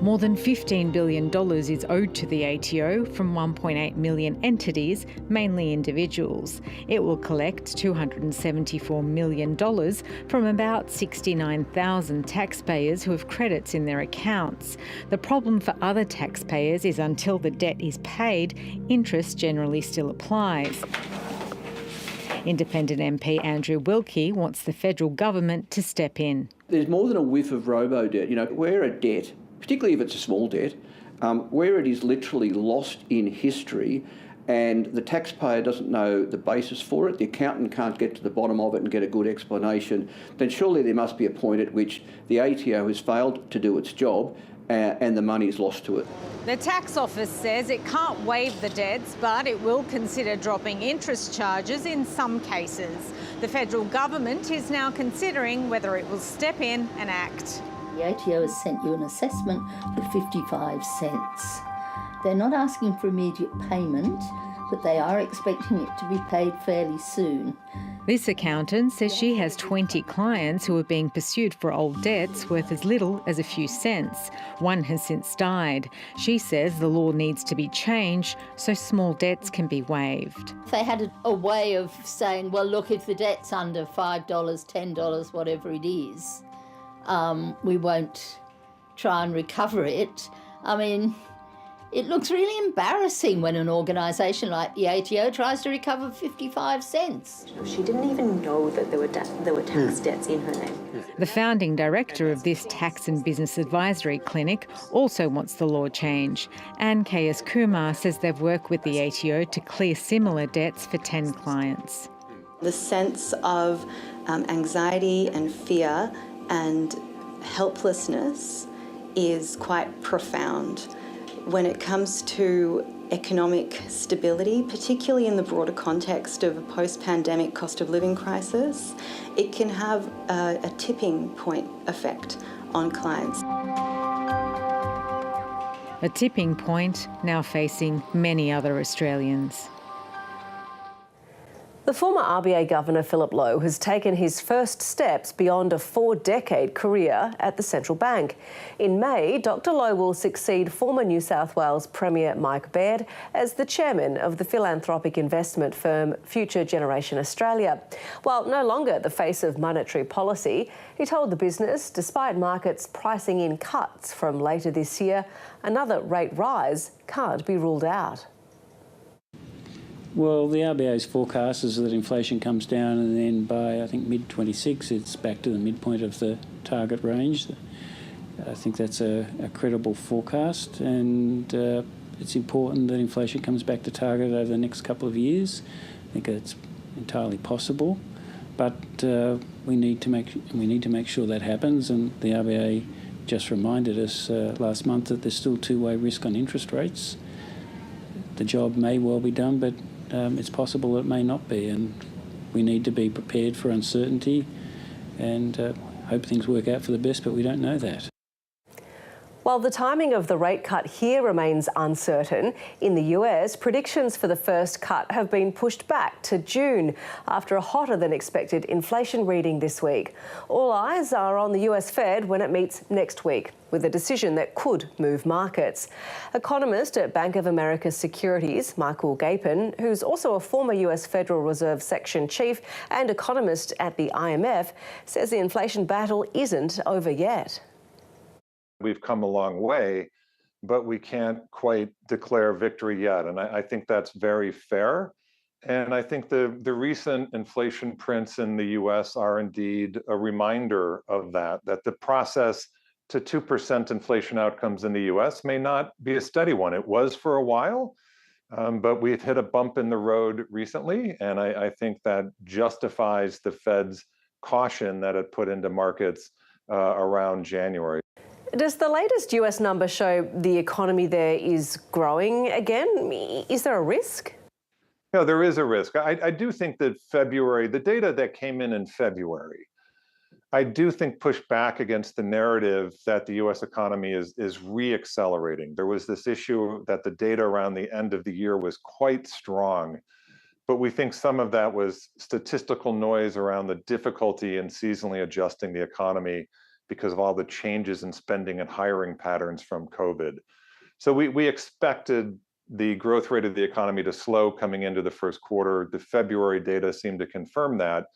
More than $15 billion is owed to the ATO from 1.8 million entities, mainly individuals. It will collect $274 million from about 69,000 taxpayers who have credits in their accounts. The problem for other taxpayers is until the debt is paid, interest generally still applies. Independent MP Andrew Wilkie wants the federal government to step in. There's more than a whiff of robo-debt. You know, where a debt, particularly if it's a small debt, where it is literally lost in history and the taxpayer doesn't know the basis for it, the accountant can't get to the bottom of it and get a good explanation, then surely there must be a point at which the ATO has failed to do its job and the money is lost to it. The tax office says it can't waive the debts, but it will consider dropping interest charges in some cases. The federal government is now considering whether it will step in and act. The ATO has sent you an assessment for 55 cents. They're not asking for immediate payment, but they are expecting it to be paid fairly soon. This accountant says she has 20 clients who are being pursued for old debts worth as little as a few cents. One has since died. She says the law needs to be changed so small debts can be waived. If they had a way of saying, well, look, if the debt's under $5, $10, whatever it is, we won't try and recover it. I mean, it looks really embarrassing when an organisation like the ATO tries to recover 55 cents. She didn't even know that there were tax debts in her name. The founding director of this tax and business advisory clinic also wants the law change. Anne K.S. Kumar says they've worked with the ATO to clear similar debts for 10 clients. The sense of anxiety and fear and helplessness is quite profound. When it comes to economic stability, particularly in the broader context of a post-pandemic cost of living crisis, it can have a tipping point effect on clients. A tipping point now facing many other Australians. The former RBA Governor Philip Lowe has taken his first steps beyond a 4-decade career at the central bank. In May, Dr Lowe will succeed former New South Wales Premier Mike Baird as the chairman of the philanthropic investment firm Future Generation Australia. While no longer the face of monetary policy, he told the business, despite markets pricing in cuts from later this year, another rate rise can't be ruled out. Well, the RBA's forecast is that inflation comes down and then by, I think, mid-26 it's back to the midpoint of the target range. I think that's a credible forecast, and it's important that inflation comes back to target over the next couple of years. I think it's entirely possible, but we need to make sure that happens, and the RBA just reminded us last month that there's still two-way risk on interest rates. The job may well be done, but it's possible it may not be, and we need to be prepared for uncertainty and hope things work out for the best, but we don't know that. While the timing of the rate cut here remains uncertain, in the US, predictions for the first cut have been pushed back to June after a hotter than expected inflation reading this week. All eyes are on the US Fed when it meets next week, with a decision that could move markets. Economist at Bank of America Securities, Michael Gapin, who's also a former US Federal Reserve Section Chief and economist at the IMF, says the inflation battle isn't over yet. We've come a long way, but we can't quite declare victory yet. And I think that's very fair. And I think the recent inflation prints in the US are indeed a reminder of that the process to 2% inflation outcomes in the US may not be a steady one. It was for a while, but we've hit a bump in the road recently. And I think that justifies the Fed's caution that it put into markets around January. Does the latest US number show the economy there is growing again? Is there a risk? No, there is a risk. I do think that February, the data that came in February, I do think pushed back against the narrative that the US economy is re-accelerating. There was this issue that the data around the end of the year was quite strong, but we think some of that was statistical noise around the difficulty in seasonally adjusting the economy because of all the changes in spending and hiring patterns from COVID. So we expected the growth rate of the economy to slow coming into the first quarter. The February data seemed to confirm that.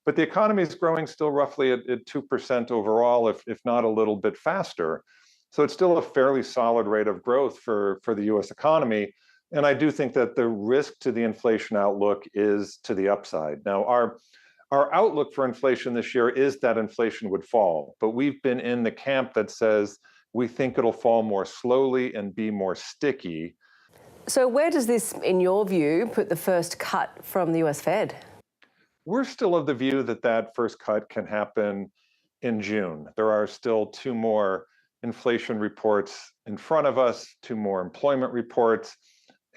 But the economy is growing still roughly at 2% overall, if not a little bit faster. So it's still a fairly solid rate of growth for the US economy. And I do think that the risk to the inflation outlook is to the upside. Now, our outlook for inflation this year is that inflation would fall, but we've been in the camp that says we think it'll fall more slowly and be more sticky. So where does this, in your view, put the first cut from the US Fed? We're still of the view that that first cut can happen in June. There are still 2 more inflation reports in front of us, 2 more employment reports.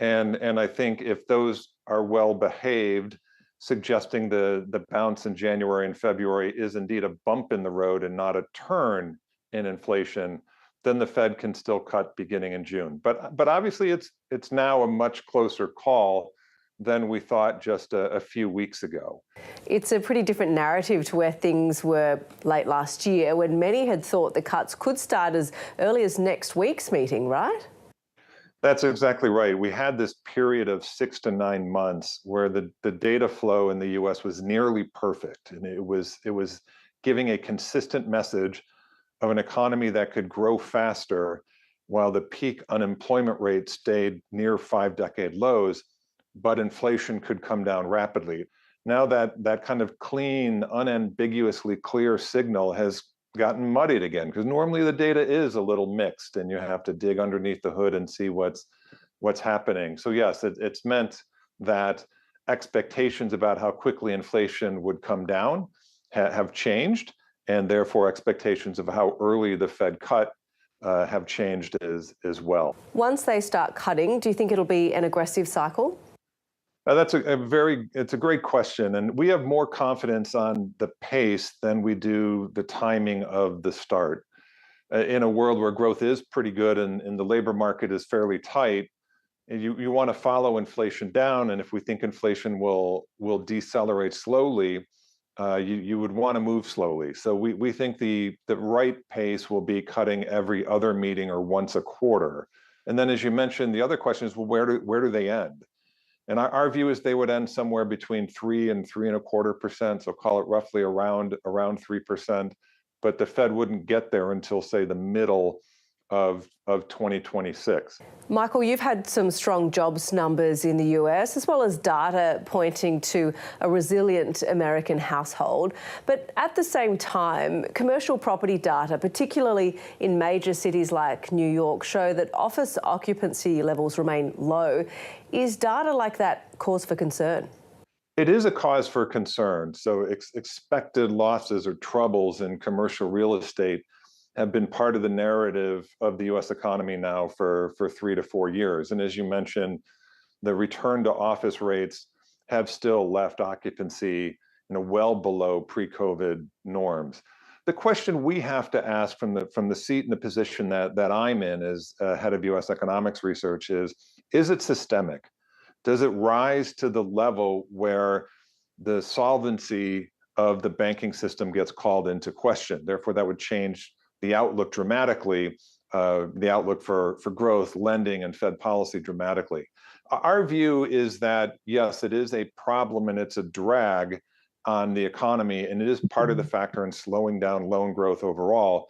And I think if those are well behaved, suggesting the bounce in January and February is indeed a bump in the road and not a turn in inflation, then the Fed can still cut beginning in June. But obviously it's now a much closer call than we thought just a few weeks ago. It's a pretty different narrative to where things were late last year, when many had thought the cuts could start as early as next week's meeting, right? That's exactly right. We had this period of 6 to 9 months where the data flow in the US was nearly perfect. And it was giving a consistent message of an economy that could grow faster while the peak unemployment rate stayed near 5-decade lows, but inflation could come down rapidly. Now that kind of clean, unambiguously clear signal has gotten muddied again, because normally the data is a little mixed and you have to dig underneath the hood and see what's happening. So yes, it's meant that expectations about how quickly inflation would come down have changed, and therefore expectations of how early the Fed cut have changed as well. Once they start cutting, do you think it'll be an aggressive cycle? That's it's a great question, and we have more confidence on the pace than we do the timing of the start. In a world where growth is pretty good and the labor market is fairly tight, you want to follow inflation down, and if we think inflation will decelerate slowly, you would want to move slowly. So we think the right pace will be cutting every other meeting or once a quarter. And then, as you mentioned, the other question is, well, where do they end? And our view is they would end somewhere between 3 and 3.25%, so call it roughly around 3%. But the Fed wouldn't get there until, say, the middle of 2026. Michael, you've had some strong jobs numbers in the US, as well as data pointing to a resilient American household. But at the same time, commercial property data, particularly in major cities like New York, show that office occupancy levels remain low. Is data like that cause for concern? It is a cause for concern. So expected losses or troubles in commercial real estate have been part of the narrative of the US economy now for 3 to 4 years. And as you mentioned, the return to office rates have still left occupancy well below pre-COVID norms. The question we have to ask from the seat and the position that I'm in as head of US economics research is it systemic? Does it rise to the level where the solvency of the banking system gets called into question? Therefore, that would change the outlook dramatically, the outlook for growth, lending, and Fed policy dramatically. Our view is that, yes, it is a problem and it's a drag on the economy, and it is part of the factor in slowing down loan growth overall,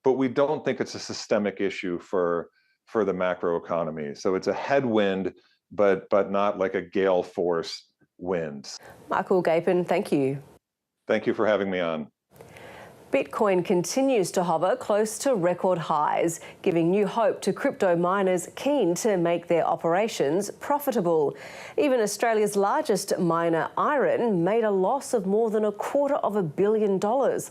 but we don't think it's a systemic issue for the macroeconomy. So it's a headwind, but not like a gale force winds. Michael Gapin, thank you. Thank you for having me on. Bitcoin continues to hover close to record highs, giving new hope to crypto miners keen to make their operations profitable. Even Australia's largest miner, Iron, made a loss of more than $250 million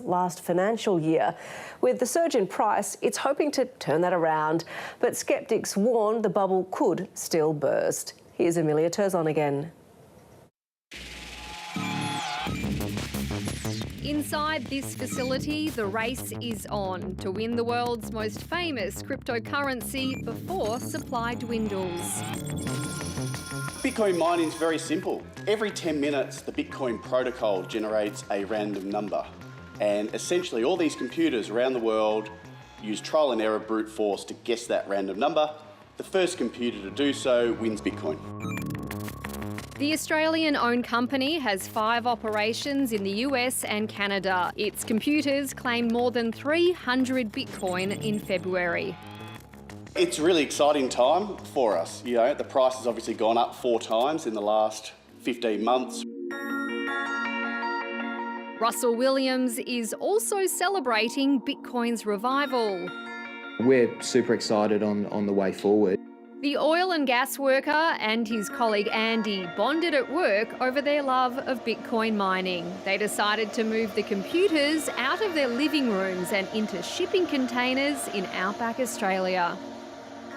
last financial year. With the surge in price, it's hoping to turn that around, but skeptics warn the bubble could still burst. Here's Amelia Terzon again. Inside this facility, the race is on to win the world's most famous cryptocurrency before supply dwindles. Bitcoin mining is very simple. Every 10 minutes, the Bitcoin protocol generates a random number. And essentially, all these computers around the world use trial and error brute force to guess that random number. The first computer to do so wins Bitcoin. The Australian-owned company has 5 operations in the US and Canada. Its computers claimed more than 300 Bitcoin in February. It's a really exciting time for us. The price has obviously gone up 4 times in the last 15 months. Russell Williams is also celebrating Bitcoin's revival. We're super excited on the way forward. The oil and gas worker and his colleague Andy bonded at work over their love of Bitcoin mining. They decided to move the computers out of their living rooms and into shipping containers in outback Australia.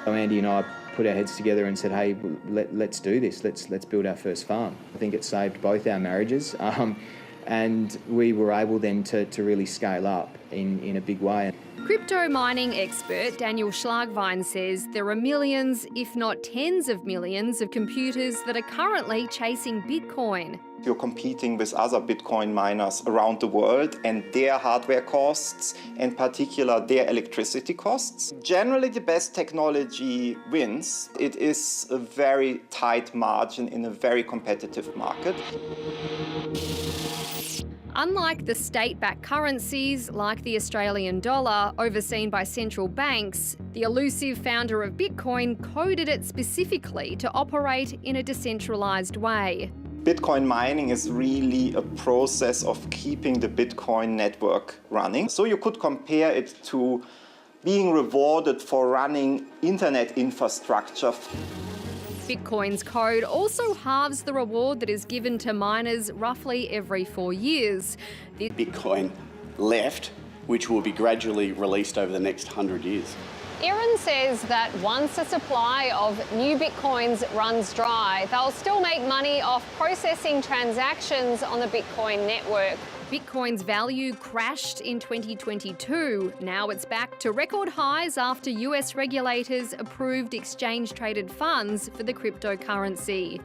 So Andy and I put our heads together and said, hey, let's do this. Let's build our first farm. I think it saved both our marriages. And we were able then to really scale up in a big way. Crypto mining expert Daniel Schlagwein says there are millions, if not tens of millions, of computers that are currently chasing Bitcoin. You're competing with other Bitcoin miners around the world and their hardware costs, in particular their electricity costs. Generally, the best technology wins. It is a very tight margin in a very competitive market. Unlike the state-backed currencies like the Australian dollar overseen by central banks, the elusive founder of Bitcoin coded it specifically to operate in a decentralised way. Bitcoin mining is really a process of keeping the Bitcoin network running. So you could compare it to being rewarded for running internet infrastructure. Bitcoin's code also halves the reward that is given to miners roughly every 4 years. Bitcoin left, which will be gradually released over the next 100 years. Erin says that once the supply of new Bitcoins runs dry, they'll still make money off processing transactions on the Bitcoin network. Bitcoin's value crashed in 2022. Now it's back to record highs after US regulators approved exchange-traded funds for the cryptocurrency.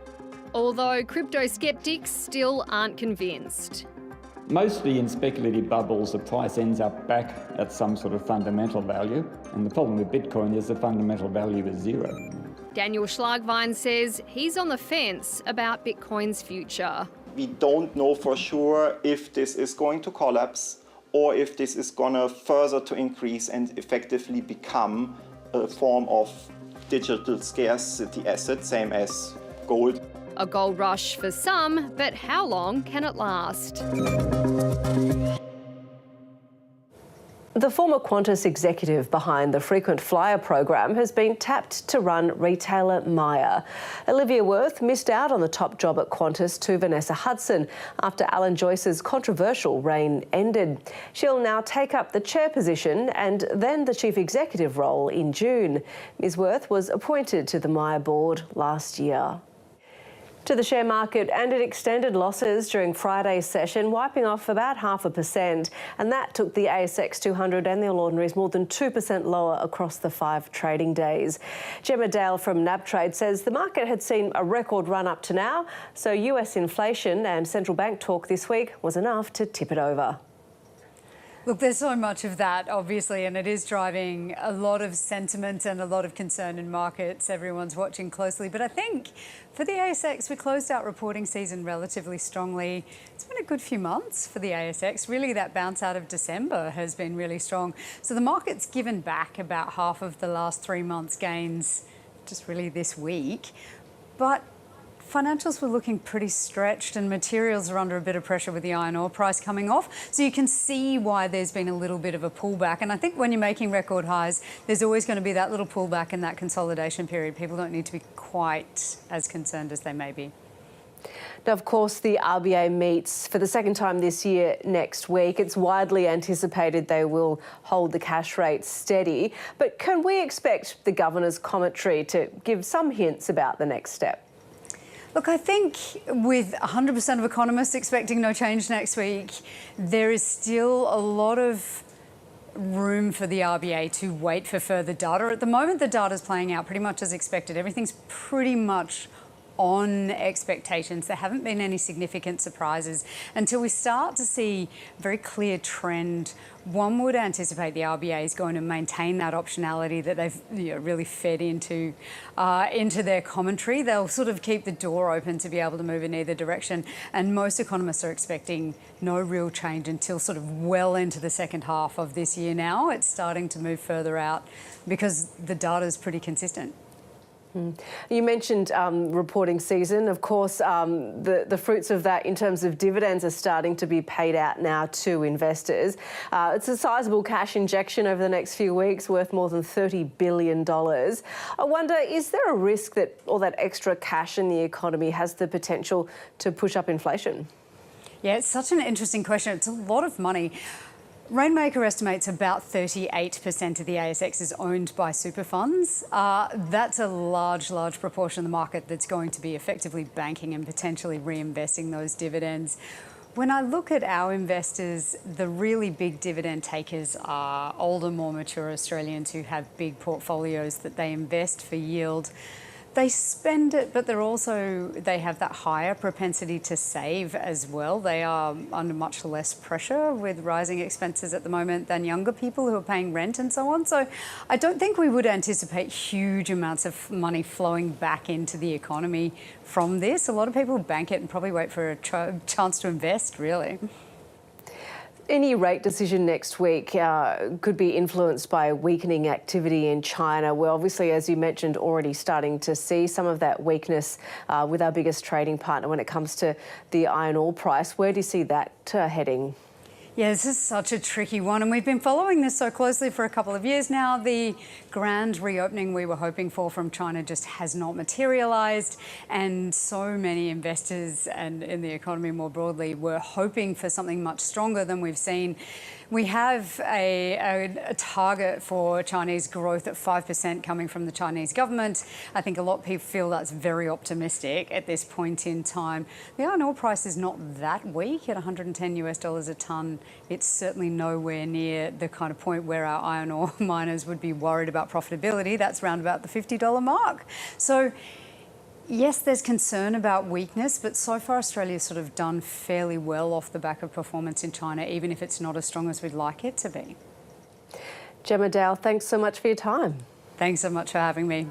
Although crypto skeptics still aren't convinced. Mostly in speculative bubbles, the price ends up back at some sort of fundamental value. And the problem with Bitcoin is the fundamental value is zero. Daniel Schlagwein says he's on the fence about Bitcoin's future. We don't know for sure if this is going to collapse or if this is going to further to increase and effectively become a form of digital scarcity asset, same as gold. A gold rush for some, but how long can it last? The former Qantas executive behind the frequent flyer program has been tapped to run retailer Myer. Olivia Wirth missed out on the top job at Qantas to Vanessa Hudson after Alan Joyce's controversial reign ended. She'll now take up the chair position and then the chief executive role in June. Ms Wirth was appointed to the Myer board last year. To the share market, and it extended losses during Friday's session, wiping off about 0.5%, and that took the ASX 200 and the All Ordinaries more than 2% lower across the 5 trading days. Gemma Dale from NAB Trade says the market had seen a record run up to now, so US inflation and central bank talk this week was enough to tip it over. Look, there's so much of that, obviously, and it is driving a lot of sentiment and a lot of concern in markets. Everyone's watching closely. But I think for the ASX, we closed out reporting season relatively strongly. It's been a good few months for the ASX. Really, that bounce out of December has been really strong. So the market's given back about half of the last 3 months' gains just really this week. But financials were looking pretty stretched and materials are under a bit of pressure with the iron ore price coming off. So you can see why there's been a little bit of a pullback. And I think when you're making record highs, there's always going to be that little pullback in that consolidation period. People don't need to be quite as concerned as they may be. Now, of course, the RBA meets for the second time this year next week. It's widely anticipated they will hold the cash rate steady. But can we expect the governor's commentary to give some hints about the next step? Look, I think with 100% of economists expecting no change next week, there is still a lot of room for the RBA to wait for further data. At the moment, the data's playing out pretty much as expected. Everything's pretty much on expectations. There haven't been any significant surprises until we start to see a very clear trend. One would anticipate the RBA is going to maintain that optionality that they've really fed into their commentary. They'll sort of keep the door open to be able to move in either direction. And most economists are expecting no real change until sort of well into the second half of this year now. It's starting to move further out because the data is pretty consistent. You mentioned reporting season. Of course, the fruits of that in terms of dividends are starting to be paid out now to investors. It's a sizable cash injection over the next few weeks worth more than $30 billion. I wonder, is there a risk that all that extra cash in the economy has the potential to push up inflation? Yeah, it's such an interesting question. It's a lot of money. Rainmaker estimates about 38% of the ASX is owned by super funds. That's a large proportion of the market that's going to be effectively banking and potentially reinvesting those dividends. When I look at our investors, the really big dividend takers are older, more mature Australians who have big portfolios that they invest for yield. They spend it, but they have that higher propensity to save as well. They are under much less pressure with rising expenses at the moment than younger people who are paying rent and so on. So I don't think we would anticipate huge amounts of money flowing back into the economy from this. A lot of people bank it and probably wait for a chance to invest, really. Any rate decision next week could be influenced by weakening activity in China. We're obviously, as you mentioned, already starting to see some of that weakness with our biggest trading partner when it comes to the iron ore price. Where do you see that heading? Yeah, this is such a tricky one, and we've been following this so closely for a couple of years now. The grand reopening we were hoping for from China just has not materialised, and so many investors and in the economy more broadly were hoping for something much stronger than we've seen. We have a target for Chinese growth at 5% coming from the Chinese government. I think a lot of people feel that's very optimistic at this point in time. The iron ore price is not that weak at $110 a tonne. It's certainly nowhere near the kind of point where our iron ore miners would be worried about profitability. That's around about the $50 mark. So yes, there's concern about weakness, but so far Australia's sort of done fairly well off the back of performance in China, even if it's not as strong as we'd like it to be. Gemma Dow, thanks so much for your time. Thanks so much for having me.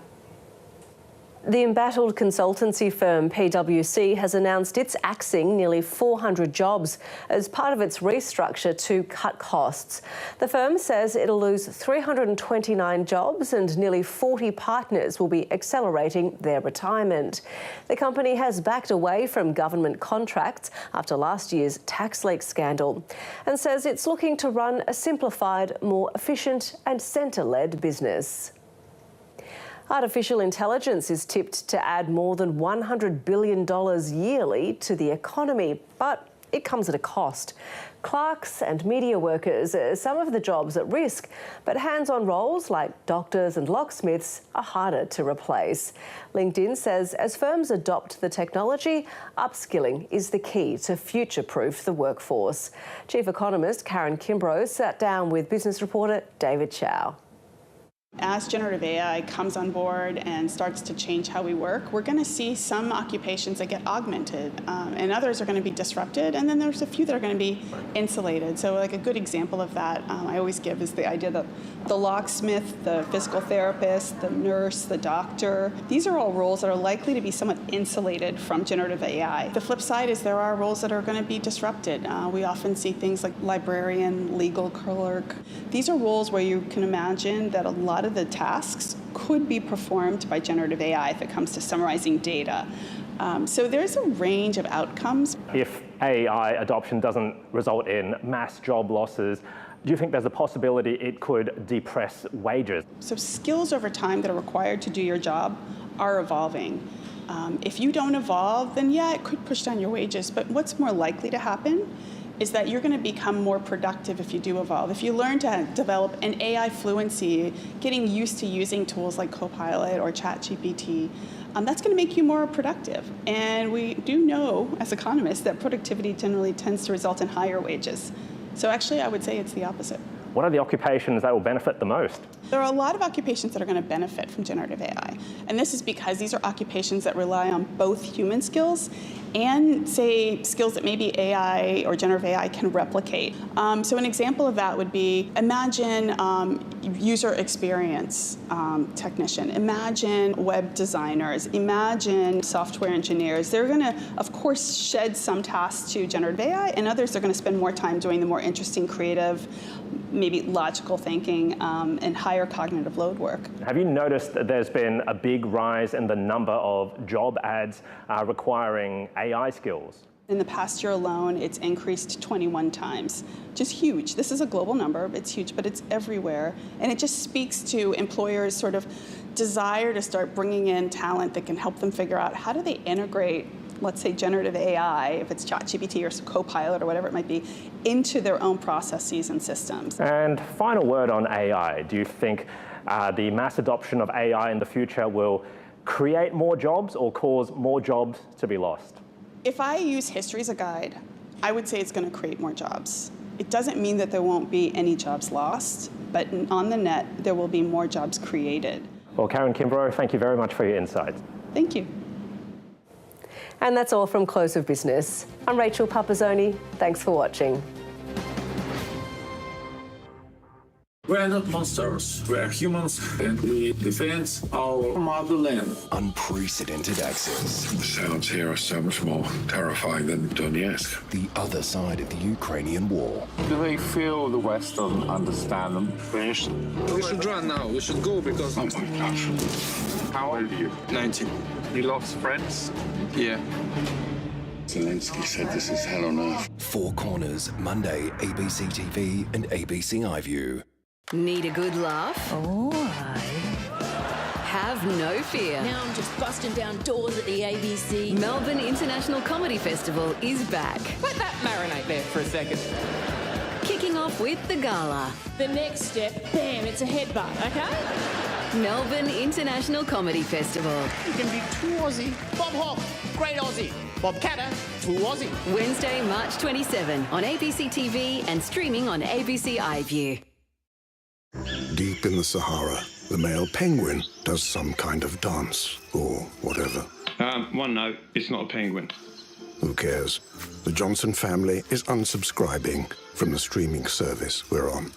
The embattled consultancy firm PwC has announced it's axing nearly 400 jobs as part of its restructure to cut costs. The firm says it'll lose 329 jobs and nearly 40 partners will be accelerating their retirement. The company has backed away from government contracts after last year's tax leak scandal and says it's looking to run a simplified, more efficient and centre-led business. Artificial intelligence is tipped to add more than $100 billion yearly to the economy, but it comes at a cost. Clerks and media workers are some of the jobs at risk, but hands-on roles like doctors and locksmiths are harder to replace. LinkedIn says as firms adopt the technology, upskilling is the key to future-proof the workforce. Chief Economist Karen Kimbrough sat down with business reporter David Chow. As generative AI comes on board and starts to change how we work, we're going to see some occupations that get augmented and others are going to be disrupted, and then there's a few that are going to be insulated. So like a good example of that I always give is the idea that the locksmith, the physical therapist, the nurse, the doctor, these are all roles that are likely to be somewhat insulated from generative AI. The flip side is there are roles that are going to be disrupted. We often see things like librarian, legal clerk. These are roles where you can imagine that a lot of the tasks could be performed by generative AI if it comes to summarizing data. So there's a range of outcomes. If AI adoption doesn't result in mass job losses, do you think there's a possibility it could depress wages? So skills over time that are required to do your job are evolving. If you don't evolve, then yeah, it could push down your wages. But what's more likely to happen is that you're going to become more productive if you do evolve. If you learn to develop an AI fluency, getting used to using tools like Copilot or ChatGPT, that's going to make you more productive. And we do know, as economists, that productivity generally tends to result in higher wages. So actually, I would say it's the opposite. What are the occupations that will benefit the most? There are a lot of occupations that are going to benefit from generative AI. And this is because these are occupations that rely on both human skills and, say, skills that maybe AI or generative AI can replicate. So an example of that would be, imagine user experience technician, imagine web designers, imagine software engineers. They're going to, of course, shed some tasks to generative AI, and others are going to spend more time doing the more interesting, creative, maybe logical thinking and higher cognitive load work. Have you noticed that there's been a big rise in the number of job ads requiring AI skills? In the past year alone, it's increased 21 times, which is huge. This is a global number, it's huge, but it's everywhere. And it just speaks to employers' sort of desire to start bringing in talent that can help them figure out how do they integrate, let's say, generative AI, if it's ChatGPT or Copilot or whatever it might be, into their own processes and systems. And final word on AI. Do you think the mass adoption of AI in the future will create more jobs or cause more jobs to be lost? If I use history as a guide, I would say it's going to create more jobs. It doesn't mean that there won't be any jobs lost, but on the net, there will be more jobs created. Well, Karen Kimbrough, thank you very much for your insights. Thank you. And that's all from Close of Business. I'm Rachel Papazoni. Thanks for watching. We are not monsters. We are humans, and we defend our motherland. Unprecedented access. The sounds here are so much more terrifying than Donetsk. The other side of the Ukrainian war. Do they feel the West doesn't understand them? Finished. We should run now. We should go because... Oh my gosh. How old are you? 19. You lost friends? Yeah. Zelensky said this is hell on earth. Four Corners, Monday, ABC TV and ABC iView. Need a good laugh? Oh, have no fear. Now I'm just busting down doors at the ABC. Melbourne International Comedy Festival is back. Let that marinate there for a second. Kicking off with the gala. The next step, bam, it's a headbutt, okay? Melbourne International Comedy Festival. You can be too Aussie. Bob Hawke, great Aussie. Bob Catter, too Aussie. Wednesday, March 27 on ABC TV and streaming on ABC iView. Deep in the Sahara, the male penguin does some kind of dance, or whatever. One note, it's not a penguin. Who cares? The Johnson family is unsubscribing from the streaming service we're on.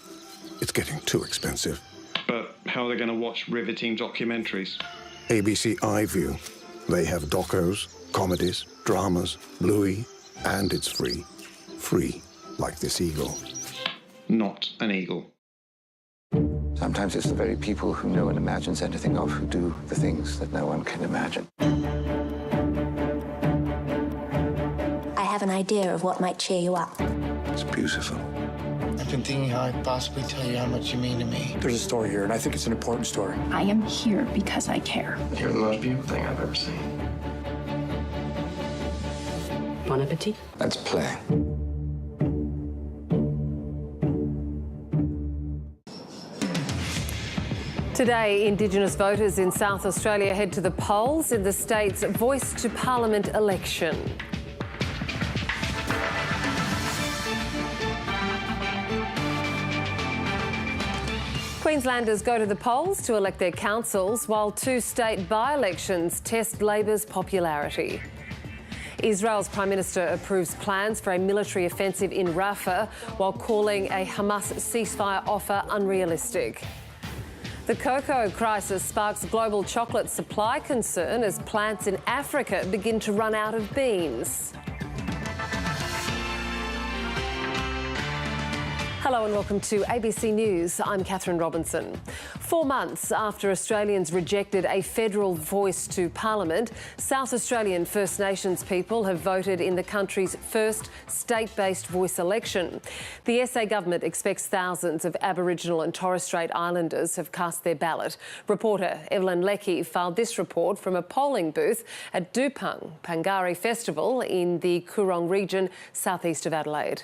It's getting too expensive. But how are they going to watch riveting documentaries? ABC iView. They have docos, comedies, dramas, Bluey, and it's free. Free, like this eagle. Not an eagle. Sometimes it's the very people who no one imagines anything of who do the things that no one can imagine. I have an idea of what might cheer you up. It's beautiful. I've been thinking how I could possibly tell you how much you mean to me. There's a story here, and I think it's an important story. I am here because I care. You're the most beautiful thing I've ever seen. Bon appetit. Let's play. Today, Indigenous voters in South Australia head to the polls in the state's Voice to Parliament election. Queenslanders go to the polls to elect their councils, while two state by-elections test Labor's popularity. Israel's Prime Minister approves plans for a military offensive in Rafah, while calling a Hamas ceasefire offer unrealistic. The cocoa crisis sparks global chocolate supply concern as plants in Africa begin to run out of beans. Hello and welcome to ABC News. I'm Catherine Robinson. 4 months after Australians rejected a federal voice to Parliament, South Australian First Nations people have voted in the country's first state-based voice election. The SA government expects thousands of Aboriginal and Torres Strait Islanders have cast their ballot. Reporter Evelyn Leckie filed this report from a polling booth at Dupang Pangari Festival in the Coorong region, southeast of Adelaide.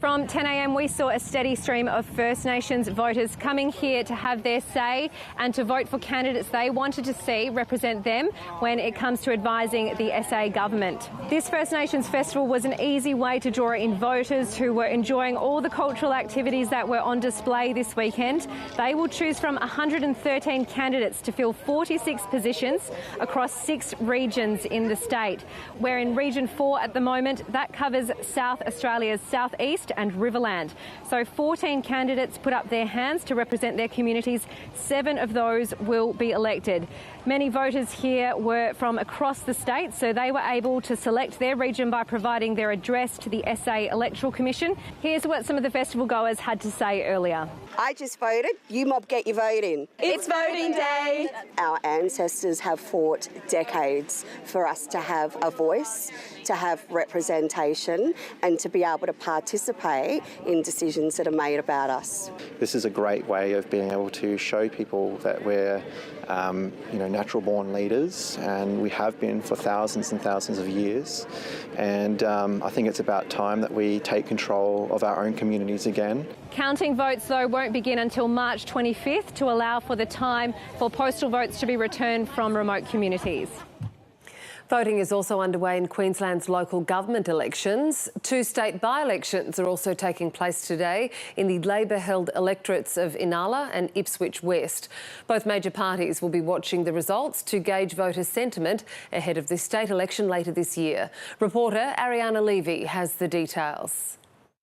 From 10 a.m, we saw a steady stream of First Nations voters coming here to have their say and to vote for candidates they wanted to see represent them when it comes to advising the SA government. This First Nations festival was an easy way to draw in voters who were enjoying all the cultural activities that were on display this weekend. They will choose from 113 candidates to fill 46 positions across 6 regions in the state. We're in Region 4 at the moment. That covers South Australia's southeast and Riverland. So 14 candidates put up their hands to represent their communities. 7 of those will be elected. Many voters here were from across the state, so they were able to select their region by providing their address to the SA Electoral Commission. Here's what some of the festival goers had to say earlier. I just voted. You mob, get your vote in. It's voting day. Our ancestors have fought decades for us to have a voice, to have representation and to be able to participate in decisions that are made about us. This is a great way of being able to show people that we're natural-born leaders, and we have been for thousands and thousands of years. And I think it's about time that we take control of our own communities again. Counting votes, though, won't begin until March 25th to allow for the time for postal votes to be returned from remote communities. Voting is also underway in Queensland's local government elections. 2 state by-elections are also taking place today in the Labor-held electorates of Inala and Ipswich West. Both major parties will be watching the results to gauge voter sentiment ahead of the state election later this year. Reporter Ariana Levy has the details.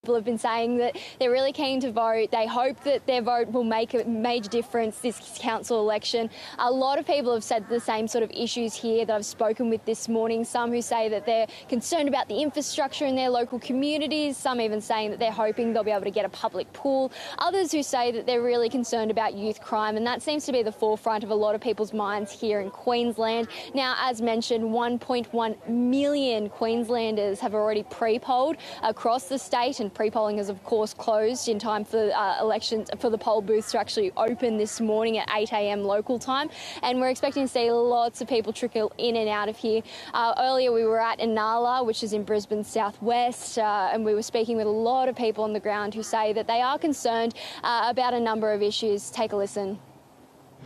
People have been saying that they're really keen to vote. They hope that their vote will make a major difference this council election. A lot of people have said the same sort of issues here that I've spoken with this morning. Some who say that they're concerned about the infrastructure in their local communities. Some even saying that they're hoping they'll be able to get a public pool. Others who say that they're really concerned about youth crime, and that seems to be the forefront of a lot of people's minds here in Queensland. Now, as mentioned, 1.1 million Queenslanders have already pre-polled across the state, and pre-polling is of course closed in time for elections, for the poll booths to actually open this morning at 8 a.m. local time, and we're expecting to see lots of people trickle in and out of here. Earlier we were at Inala, which is in Brisbane's southwest, and we were speaking with a lot of people on the ground who say that they are concerned about a number of issues. Take a listen.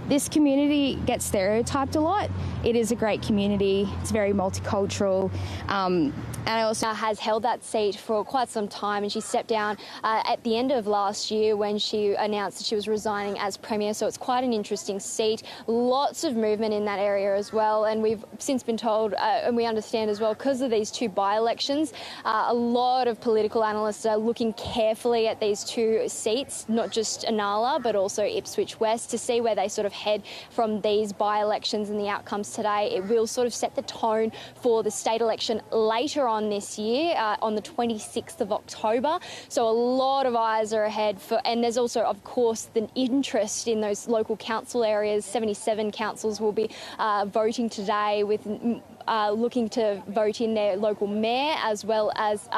This community gets stereotyped a lot. It is a great community. It's very multicultural. And I also has held that seat for quite some time, and she stepped down at the end of last year when she announced that she was resigning as Premier, so it's quite an interesting seat. Lots of movement in that area as well, and we've since been told, and we understand as well, because of these two by-elections, a lot of political analysts are looking carefully at these two seats, not just Inala but also Ipswich West, to see where they sort of head from these by-elections and the outcomes today. It will sort of set the tone for the state election later on this year, on the 26th of October. So a lot of eyes are ahead for, and there's also, of course, the interest in those local council areas. 77 councils will be voting today, with looking to vote in their local mayor as well as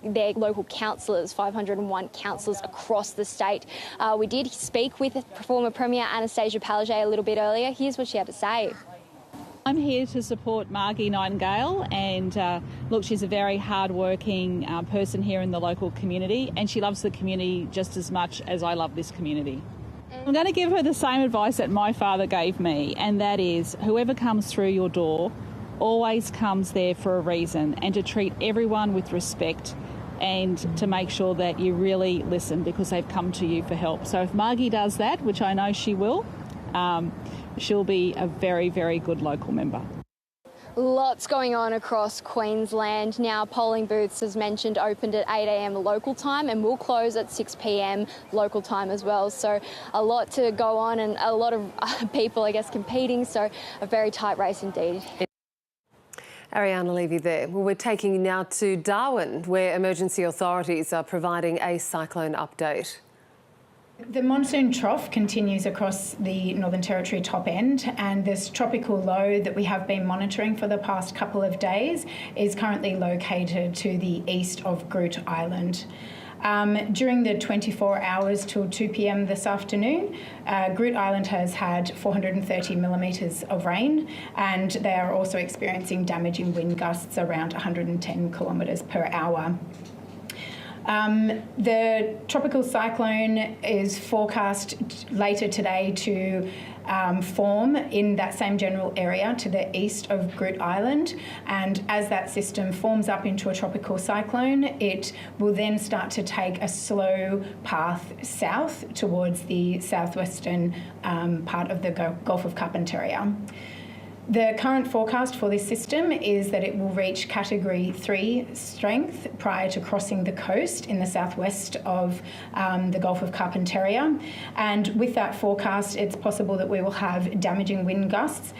their local councillors, 501 councillors across the state. We did speak with former Premier Anastasia Palaszczuk a little bit earlier. Here's what she had to say. I'm here to support Margie Nightingale, and look, she's a very hard-working person here in the local community, and she loves the community just as much as I love this community. I'm going to give her the same advice that my father gave me, and that is, whoever comes through your door always comes there for a reason, and to treat everyone with respect and to make sure that you really listen because they've come to you for help. So if Margie does that, which I know she will, she'll be a very, very good local member. Lots going on across Queensland. Now, polling booths, as mentioned, opened at 8 a.m. local time and will close at 6 p.m. local time as well. So a lot to go on and a lot of people, I guess, competing. So a very tight race indeed. Ariana Levy there. Well, we're taking you now to Darwin, where emergency authorities are providing a cyclone update. The monsoon trough continues across the Northern Territory top end, and this tropical low that we have been monitoring for the past couple of days is currently located to the east of Groot Island. During the 24 hours till 2 p.m. this afternoon, Groot Island has had 430 millimetres of rain, and they are also experiencing damaging wind gusts around 110 kilometres per hour. The tropical cyclone is forecast later today to form in that same general area to the east of Groot Island, and as that system forms up into a tropical cyclone, it will then start to take a slow path south towards the southwestern part of the Gulf of Carpentaria. The current forecast for this system is that it will reach Category 3 strength prior to crossing the coast in the southwest of the Gulf of Carpentaria. And with that forecast, it's possible that we will have damaging wind gusts,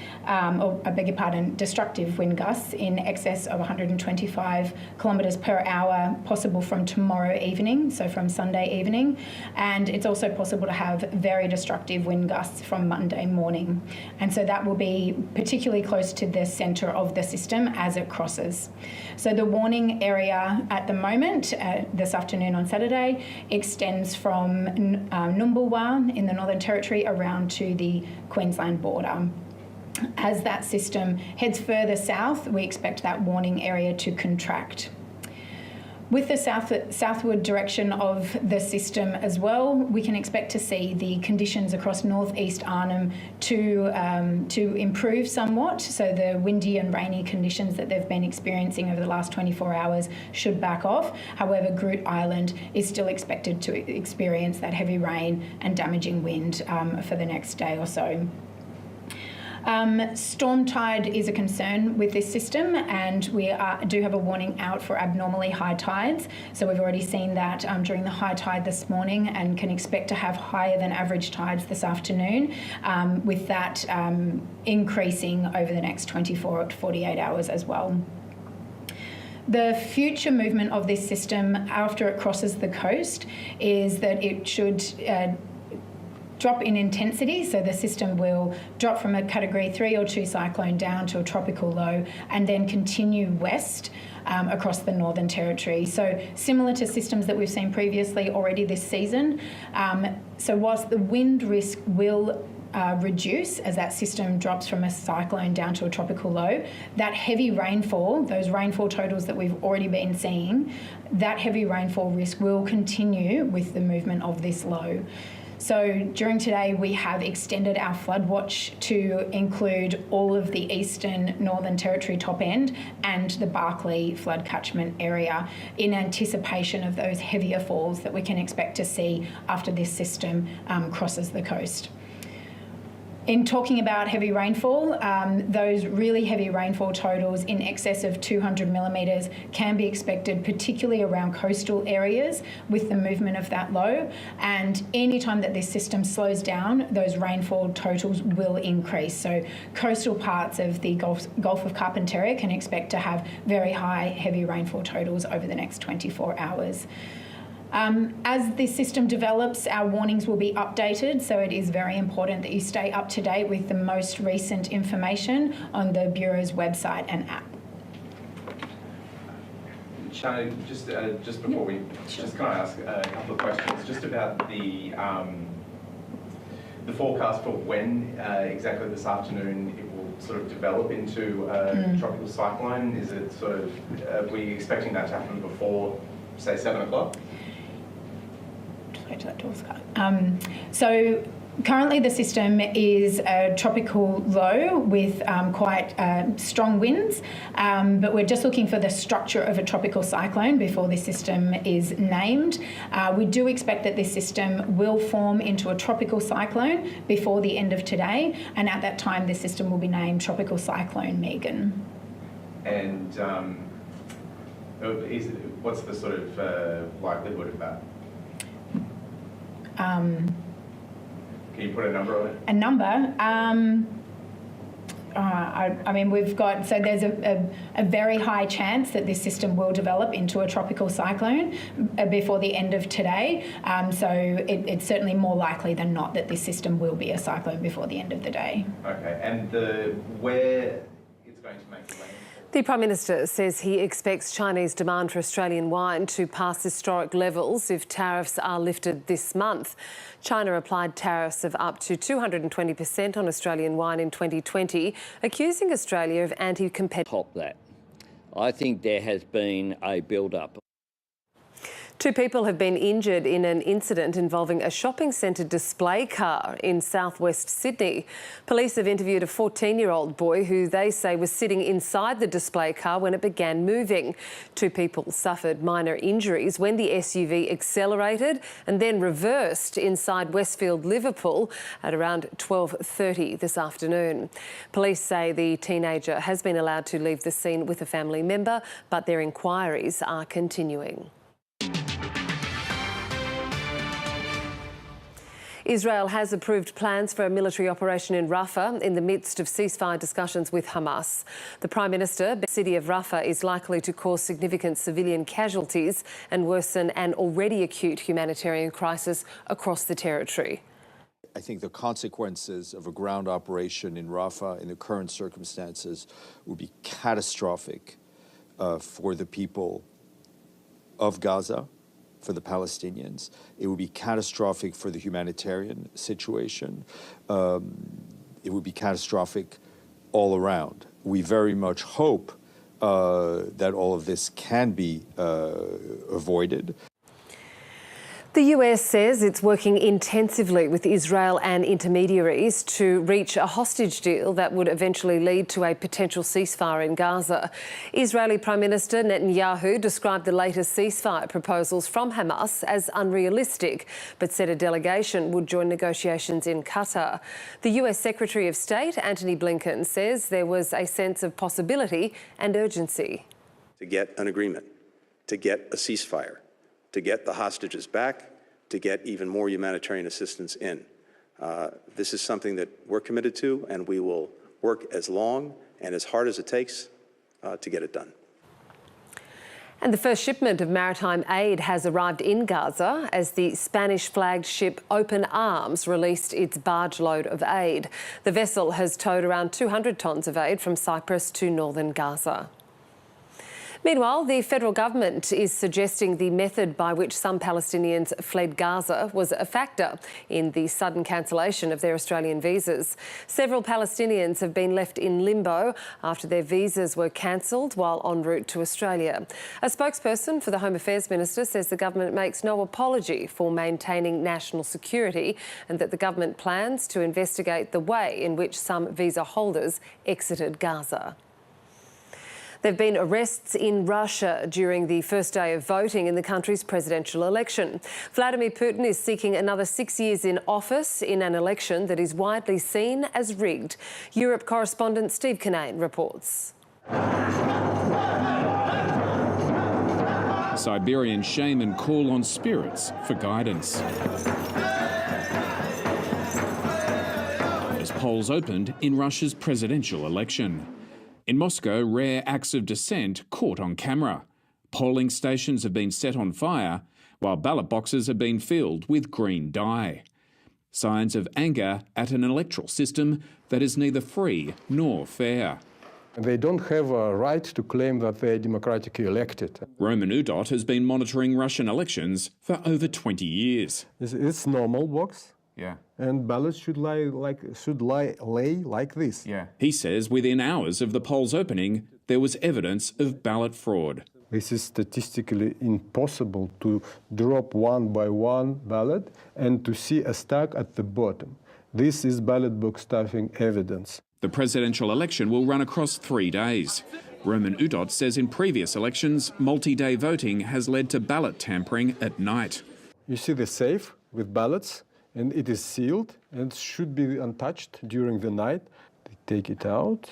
destructive wind gusts in excess of 125 kilometres per hour, possible from tomorrow evening, so from Sunday evening. And it's also possible to have very destructive wind gusts from Monday morning. And so that will be particularly close to the centre of the system as it crosses. So the warning area at the moment, this afternoon on Saturday, extends from Numbulwar in the Northern Territory around to the Queensland border. As that system heads further south, we expect that warning area to contract. With the southward direction of the system as well, we can expect to see the conditions across northeast Arnhem to improve somewhat. So the windy and rainy conditions that they've been experiencing over the last 24 hours should back off. However, Groot Island is still expected to experience that heavy rain and damaging wind for the next day or so. Storm tide is a concern with this system, and we do have a warning out for abnormally high tides. So we've already seen that during the high tide this morning, and can expect to have higher than average tides this afternoon, with that increasing over the next 24 to 48 hours as well. The future movement of this system after it crosses the coast is that it should drop in intensity, so the system will drop from a Category 3 or 2 cyclone down to a tropical low, and then continue west across the Northern Territory. So similar to systems that we've seen previously already this season. So whilst the wind risk will reduce as that system drops from a cyclone down to a tropical low, that heavy rainfall, those rainfall totals that we've already been seeing, that heavy rainfall risk will continue with the movement of this low. So during today, we have extended our flood watch to include all of the eastern Northern Territory top end and the Barkly flood catchment area, in anticipation of those heavier falls that we can expect to see after this system crosses the coast. In talking about heavy rainfall, those really heavy rainfall totals in excess of 200 millimetres can be expected, particularly around coastal areas with the movement of that low. And any time that this system slows down, those rainfall totals will increase. So coastal parts of the Gulf of Carpentaria can expect to have very high heavy rainfall totals over the next 24 hours. As this system develops, our warnings will be updated, so it is very important that you stay up to date with the most recent information on the Bureau's website and app. Shana, just before we, just can I ask a couple of questions just about the forecast for when exactly this afternoon it will sort of develop into a tropical cyclone? Is it sort of, are we expecting that to happen before, say, 7 o'clock? So currently the system is a tropical low with quite strong winds, but we're just looking for the structure of a tropical cyclone before this system is named. We do expect that this system will form into a tropical cyclone before the end of today, and at that time the system will be named Tropical Cyclone Megan. And what's the sort of likelihood of that? Can you put a number on it? A number? I mean, we've got, so there's a very high chance that this system will develop into a tropical cyclone before the end of today. So it's certainly more likely than not that this system will be a cyclone before the end of the day. Okay, and where it's going to make the land? The Prime Minister says he expects Chinese demand for Australian wine to pass historic levels if tariffs are lifted this month. China applied tariffs of up to 220% on Australian wine in 2020, accusing Australia of anti-competitive. Top that. I think there has been a build-up. 2 people have been injured in an incident involving a shopping centre display car in southwest Sydney. Police have interviewed a 14-year-old boy who they say was sitting inside the display car when it began moving. 2 people suffered minor injuries when the SUV accelerated and then reversed inside Westfield, Liverpool at around 12:30 this afternoon. Police say the teenager has been allowed to leave the scene with a family member, but their inquiries are continuing. Israel has approved plans for a military operation in Rafah in the midst of ceasefire discussions with Hamas. The Prime Minister, the city of Rafah is likely to cause significant civilian casualties and worsen an already acute humanitarian crisis across the territory. I think the consequences of a ground operation in Rafah in the current circumstances would be catastrophic for the people of Gaza, for the Palestinians. It would be catastrophic for the humanitarian situation. It would be catastrophic all around. We very much hope that all of this can be avoided. The US says it's working intensively with Israel and intermediaries to reach a hostage deal that would eventually lead to a potential ceasefire in Gaza. Israeli Prime Minister Netanyahu described the latest ceasefire proposals from Hamas as unrealistic, but said a delegation would join negotiations in Qatar. The US Secretary of State, Antony Blinken, says there was a sense of possibility and urgency. To get an agreement, to get a ceasefire, to get the hostages back, to get even more humanitarian assistance in. This is something that we're committed to, and we will work as long and as hard as it takes to get it done. And the first shipment of maritime aid has arrived in Gaza as the Spanish-flagged ship Open Arms released its barge load of aid. The vessel has towed around 200 tonnes of aid from Cyprus to northern Gaza. Meanwhile, the federal government is suggesting the method by which some Palestinians fled Gaza was a factor in the sudden cancellation of their Australian visas. Several Palestinians have been left in limbo after their visas were cancelled while en route to Australia. A spokesperson for the Home Affairs Minister says the government makes no apology for maintaining national security and that the government plans to investigate the way in which some visa holders exited Gaza. There have been arrests in Russia during the first day of voting in the country's presidential election. Vladimir Putin is seeking another 6 years in office in an election that is widely seen as rigged. Europe correspondent Steve Kinane reports. Siberian shaman call on spirits for guidance. As polls opened in Russia's presidential election. In Moscow, rare acts of dissent caught on camera. Polling stations have been set on fire, while ballot boxes have been filled with green dye. Signs of anger at an electoral system that is neither free nor fair. They don't have a right to claim that they're democratically elected. Roman Udot has been monitoring Russian elections for over 20 years. It's normal box. Yeah. And ballots should lay like this. Yeah. He says within hours of the polls opening, there was evidence of ballot fraud. This is statistically impossible to drop one by one ballot and to see a stack at the bottom. This is ballot box stuffing evidence. The presidential election will run across 3 days. Roman Udot says in previous elections, multi-day voting has led to ballot tampering at night. You see the safe with ballots? And it is sealed and should be untouched during the night. They take it out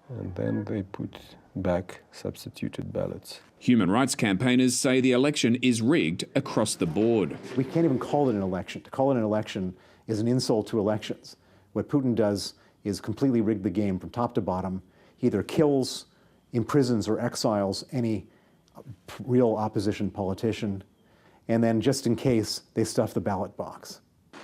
and then they put back substituted ballots. Human rights campaigners say the election is rigged across the board. We can't even call it an election. To call it an election is an insult to elections. What Putin does is completely rig the game from top to bottom. He either kills, imprisons, or exiles any real opposition politician. And then, just in case, they stuff the ballot box.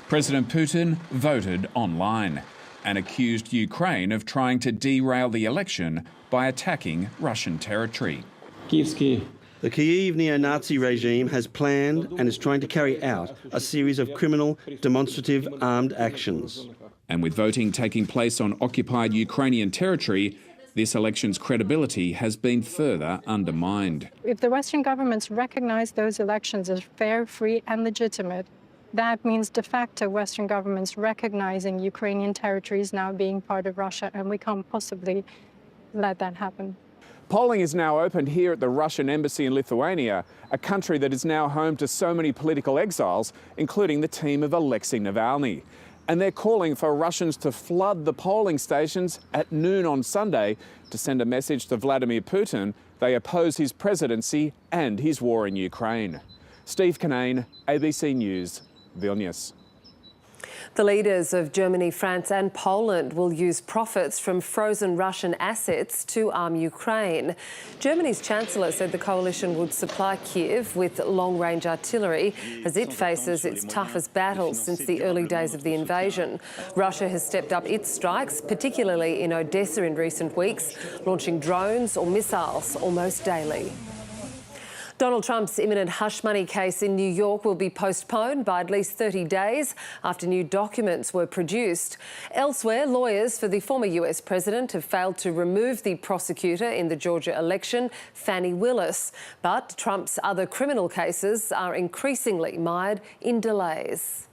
President Putin voted online and accused Ukraine of trying to derail the election by attacking Russian territory. The Kyiv neo-Nazi regime has planned and is trying to carry out a series of criminal, demonstrative armed actions. And with voting taking place on occupied Ukrainian territory, this election's credibility has been further undermined. If the Western governments recognize those elections as fair, free and legitimate, that means de facto Western governments recognizing Ukrainian territories now being part of Russia, and we can't possibly let that happen. Polling is now opened here at the Russian embassy in Lithuania, a country that is now home to so many political exiles, including the team of Alexei Navalny. And they're calling for Russians to flood the polling stations at noon on Sunday to send a message to Vladimir Putin they oppose his presidency and his war in Ukraine. Steve Kinane, ABC News, Vilnius. The leaders of Germany, France and Poland will use profits from frozen Russian assets to arm Ukraine. Germany's Chancellor said the coalition would supply Kiev with long-range artillery as it faces its toughest battles since the early days of the invasion. Russia has stepped up its strikes, particularly in Odessa in recent weeks, launching drones or missiles almost daily. Donald Trump's imminent hush money case in New York will be postponed by at least 30 days after new documents were produced. Elsewhere, lawyers for the former US president have failed to remove the prosecutor in the Georgia election, Fani Willis. But Trump's other criminal cases are increasingly mired in delays.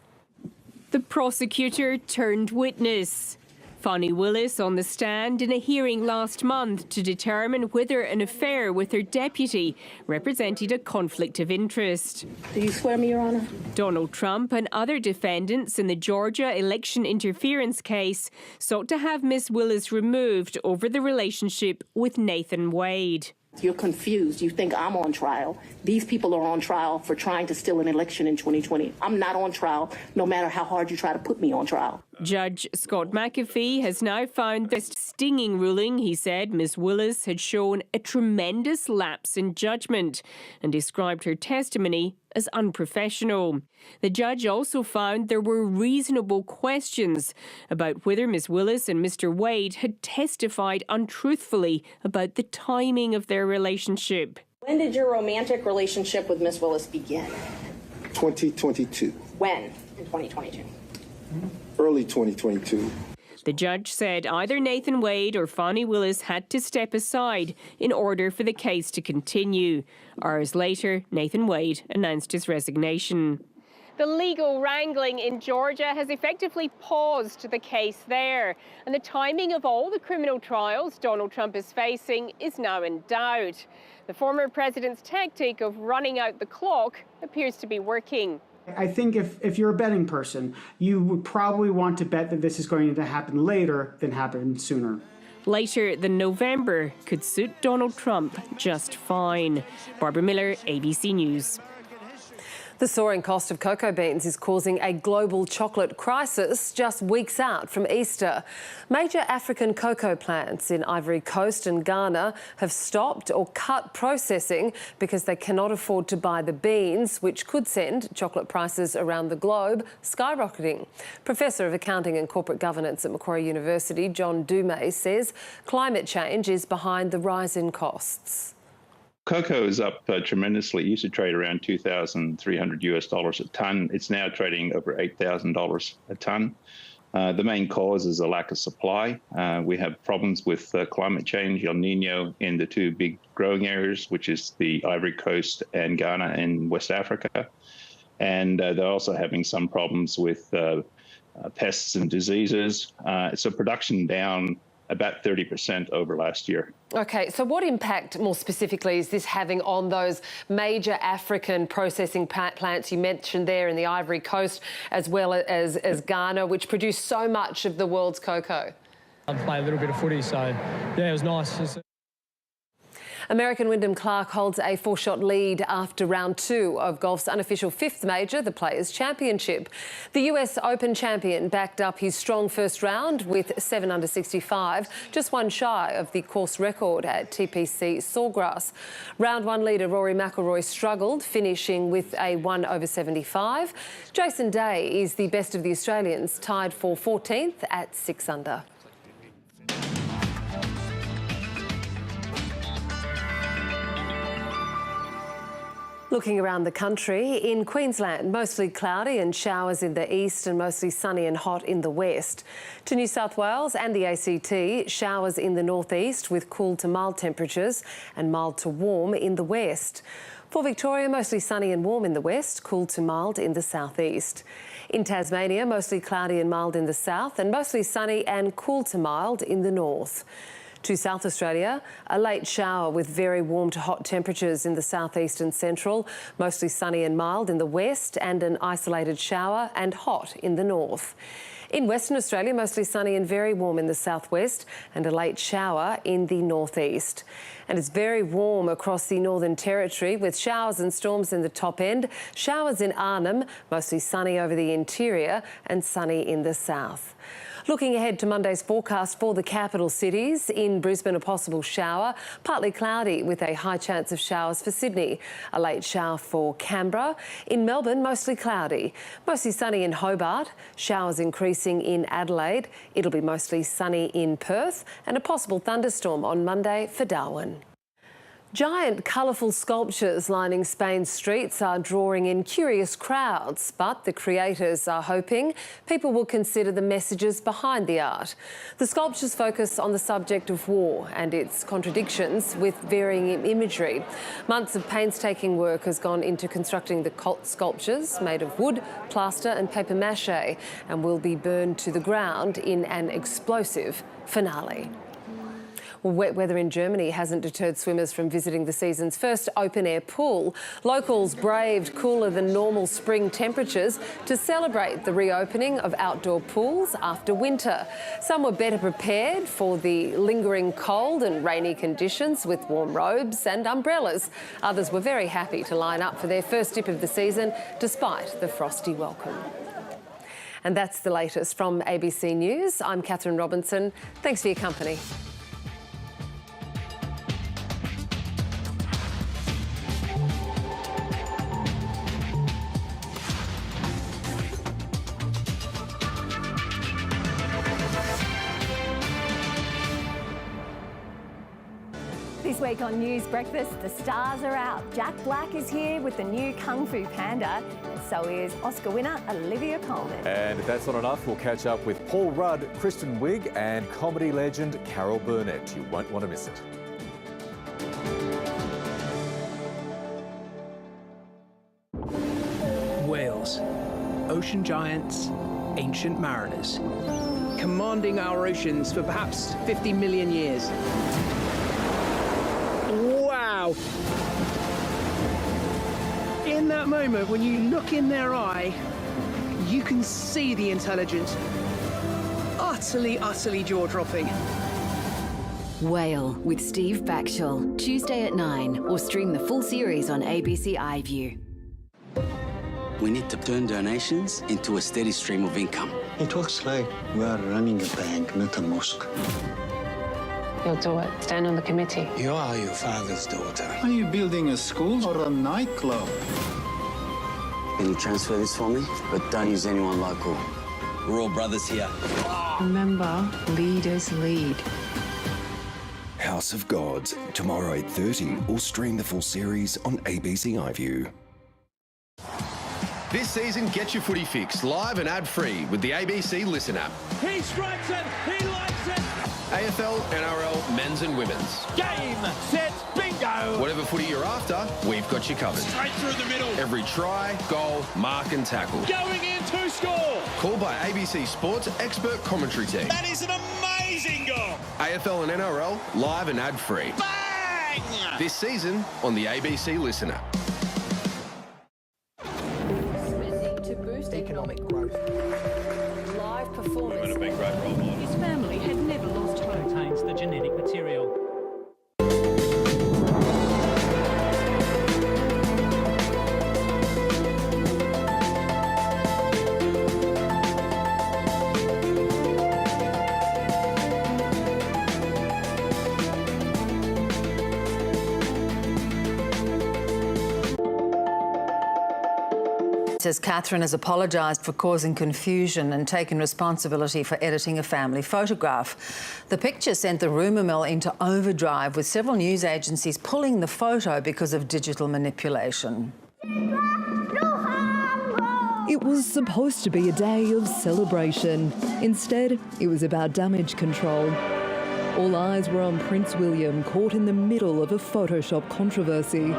The prosecutor turned witness. Fani Willis on the stand in a hearing last month to determine whether an affair with her deputy represented a conflict of interest. Do you swear me, Your Honour? Donald Trump and other defendants in the Georgia election interference case sought to have Ms. Willis removed over the relationship with Nathan Wade. You're confused. You think I'm on trial. These people are on trial for trying to steal an election in 2020. I'm not on trial, no matter how hard you try to put me on trial. Judge Scott McAfee has now found this stinging ruling. He said Ms. Willis had shown a tremendous lapse in judgment and described her testimony as unprofessional. The judge also found there were reasonable questions about whether Ms. Willis and Mr. Wade had testified untruthfully about the timing of their relationship. When did your romantic relationship with Ms. Willis begin? 2022. When in 2022? Early 2022. The judge said either Nathan Wade or Fani Willis had to step aside in order for the case to continue. Hours later, Nathan Wade announced his resignation. The legal wrangling in Georgia has effectively paused the case there, and the timing of all the criminal trials Donald Trump is facing is now in doubt. The former president's tactic of running out the clock appears to be working. I think if you're a betting person, you would probably want to bet that this is going to happen later than happen sooner. Later than November could suit Donald Trump just fine. Barbara Miller, ABC News. The soaring cost of cocoa beans is causing a global chocolate crisis just weeks out from Easter. Major African cocoa plants in Ivory Coast and Ghana have stopped or cut processing because they cannot afford to buy the beans, which could send chocolate prices around the globe skyrocketing. Professor of Accounting and Corporate Governance at Macquarie University, John Dumais, says climate change is behind the rise in costs. Cocoa is up tremendously. It used to trade around $2,300 a tonne. It's now trading over $8,000 a tonne. The main cause is a lack of supply. We have problems with climate change, El Nino, in the two big growing areas, which is the Ivory Coast and Ghana in West Africa. And they're also having some problems with pests and diseases. So production down about 30% over last year. OK, so what impact, more specifically, is this having on those major African processing plants you mentioned there in the Ivory Coast, as well as Ghana, which produce so much of the world's cocoa? I play a little bit of footy, so yeah, it was nice. American Wyndham Clark holds a 4-shot lead after round 2 of golf's unofficial 5th major, the Players' Championship. The US Open champion backed up his strong first round with 7 under 65, just one shy of the course record at TPC Sawgrass. Round 1 leader Rory McIlroy struggled, finishing with a 1 over 75. Jason Day is the best of the Australians, tied for 14th at 6 under. Looking around the country, in Queensland, mostly cloudy and showers in the east and mostly sunny and hot in the west. To New South Wales and the ACT, showers in the northeast with cool to mild temperatures and mild to warm in the west. For Victoria, mostly sunny and warm in the west, cool to mild in the southeast. In Tasmania, mostly cloudy and mild in the south and mostly sunny and cool to mild in the north. To South Australia, a late shower with very warm to hot temperatures in the southeast and central, mostly sunny and mild in the west and an isolated shower and hot in the north. In Western Australia, mostly sunny and very warm in the southwest and a late shower in the northeast. And it's very warm across the Northern Territory with showers and storms in the top end, showers in Arnhem, mostly sunny over the interior and sunny in the south. Looking ahead to Monday's forecast for the capital cities. In Brisbane, a possible shower, partly cloudy with a high chance of showers for Sydney. A late shower for Canberra. In Melbourne, mostly cloudy. Mostly sunny in Hobart. Showers increasing in Adelaide. It'll be mostly sunny in Perth and a possible thunderstorm on Monday for Darwin. Giant, colourful sculptures lining Spain's streets are drawing in curious crowds, but the creators are hoping people will consider the messages behind the art. The sculptures focus on the subject of war and its contradictions with varying imagery. Months of painstaking work has gone into constructing the sculptures, made of wood, plaster and paper mache, and will be burned to the ground in an explosive finale. Well, wet weather in Germany hasn't deterred swimmers from visiting the season's first open-air pool. Locals braved cooler than normal spring temperatures to celebrate the reopening of outdoor pools after winter. Some were better prepared for the lingering cold and rainy conditions with warm robes and umbrellas. Others were very happy to line up for their first dip of the season despite the frosty welcome. And that's the latest from ABC News. I'm Catherine Robinson. Thanks for your company. This week on News Breakfast, the stars are out. Jack Black is here with the new Kung Fu Panda, and so is Oscar winner Olivia Colman. And if that's not enough, we'll catch up with Paul Rudd, Kristen Wiig and comedy legend Carol Burnett. You won't want to miss it. Whales, ocean giants, ancient mariners, commanding our oceans for perhaps 50 million years. Wow! In that moment, when you look in their eye, you can see the intelligence. Utterly, utterly jaw-dropping. Whale with Steve Backshall, Tuesday at 9, or stream the full series on ABC iView. We need to turn donations into a steady stream of income. It looks like we are running a bank, not a mosque. You'll do it. Stand on the committee. You are your father's daughter. Are you building a school or a nightclub? Can you transfer this for me? But don't use anyone local. We're all brothers here. Remember, leaders lead. House of Gods, tomorrow 8:30, or stream the full series on ABC iView. This season, get your footy fix live and ad-free with the ABC Listen app. He strikes it, he likes it. AFL, NRL, men's and women's. Game, set, bingo. Whatever footy you're after, we've got you covered. Straight through the middle. Every try, goal, mark and tackle. Going in to score. Called by ABC Sports expert commentary team. That is an amazing goal. AFL and NRL, live and ad-free. Bang! This season on the ABC Listen app. To boost economic growth. Live performance. Been a big great role model. His family had never lost hope. Contains the genetic material. Says Catherine has apologised for causing confusion and taken responsibility for editing a family photograph. The picture sent the rumour mill into overdrive, with several news agencies pulling the photo because of digital manipulation. It was supposed to be a day of celebration. Instead, it was about damage control. All eyes were on Prince William, caught in the middle of a Photoshop controversy.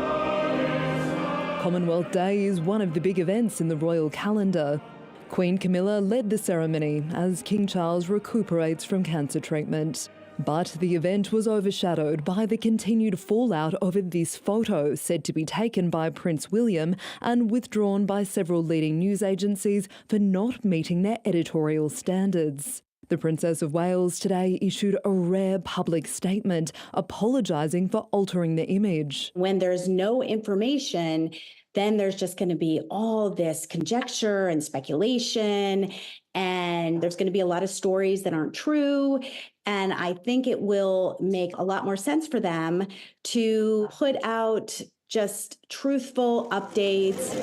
Commonwealth Day is one of the big events in the royal calendar. Queen Camilla led the ceremony as King Charles recuperates from cancer treatment. But the event was overshadowed by the continued fallout over this photo, said to be taken by Prince William and withdrawn by several leading news agencies for not meeting their editorial standards. The Princess of Wales today issued a rare public statement apologising for altering the image. When there's no information, then there's just going to be all this conjecture and speculation, and there's going to be a lot of stories that aren't true. And I think it will make a lot more sense for them to put out just truthful updates.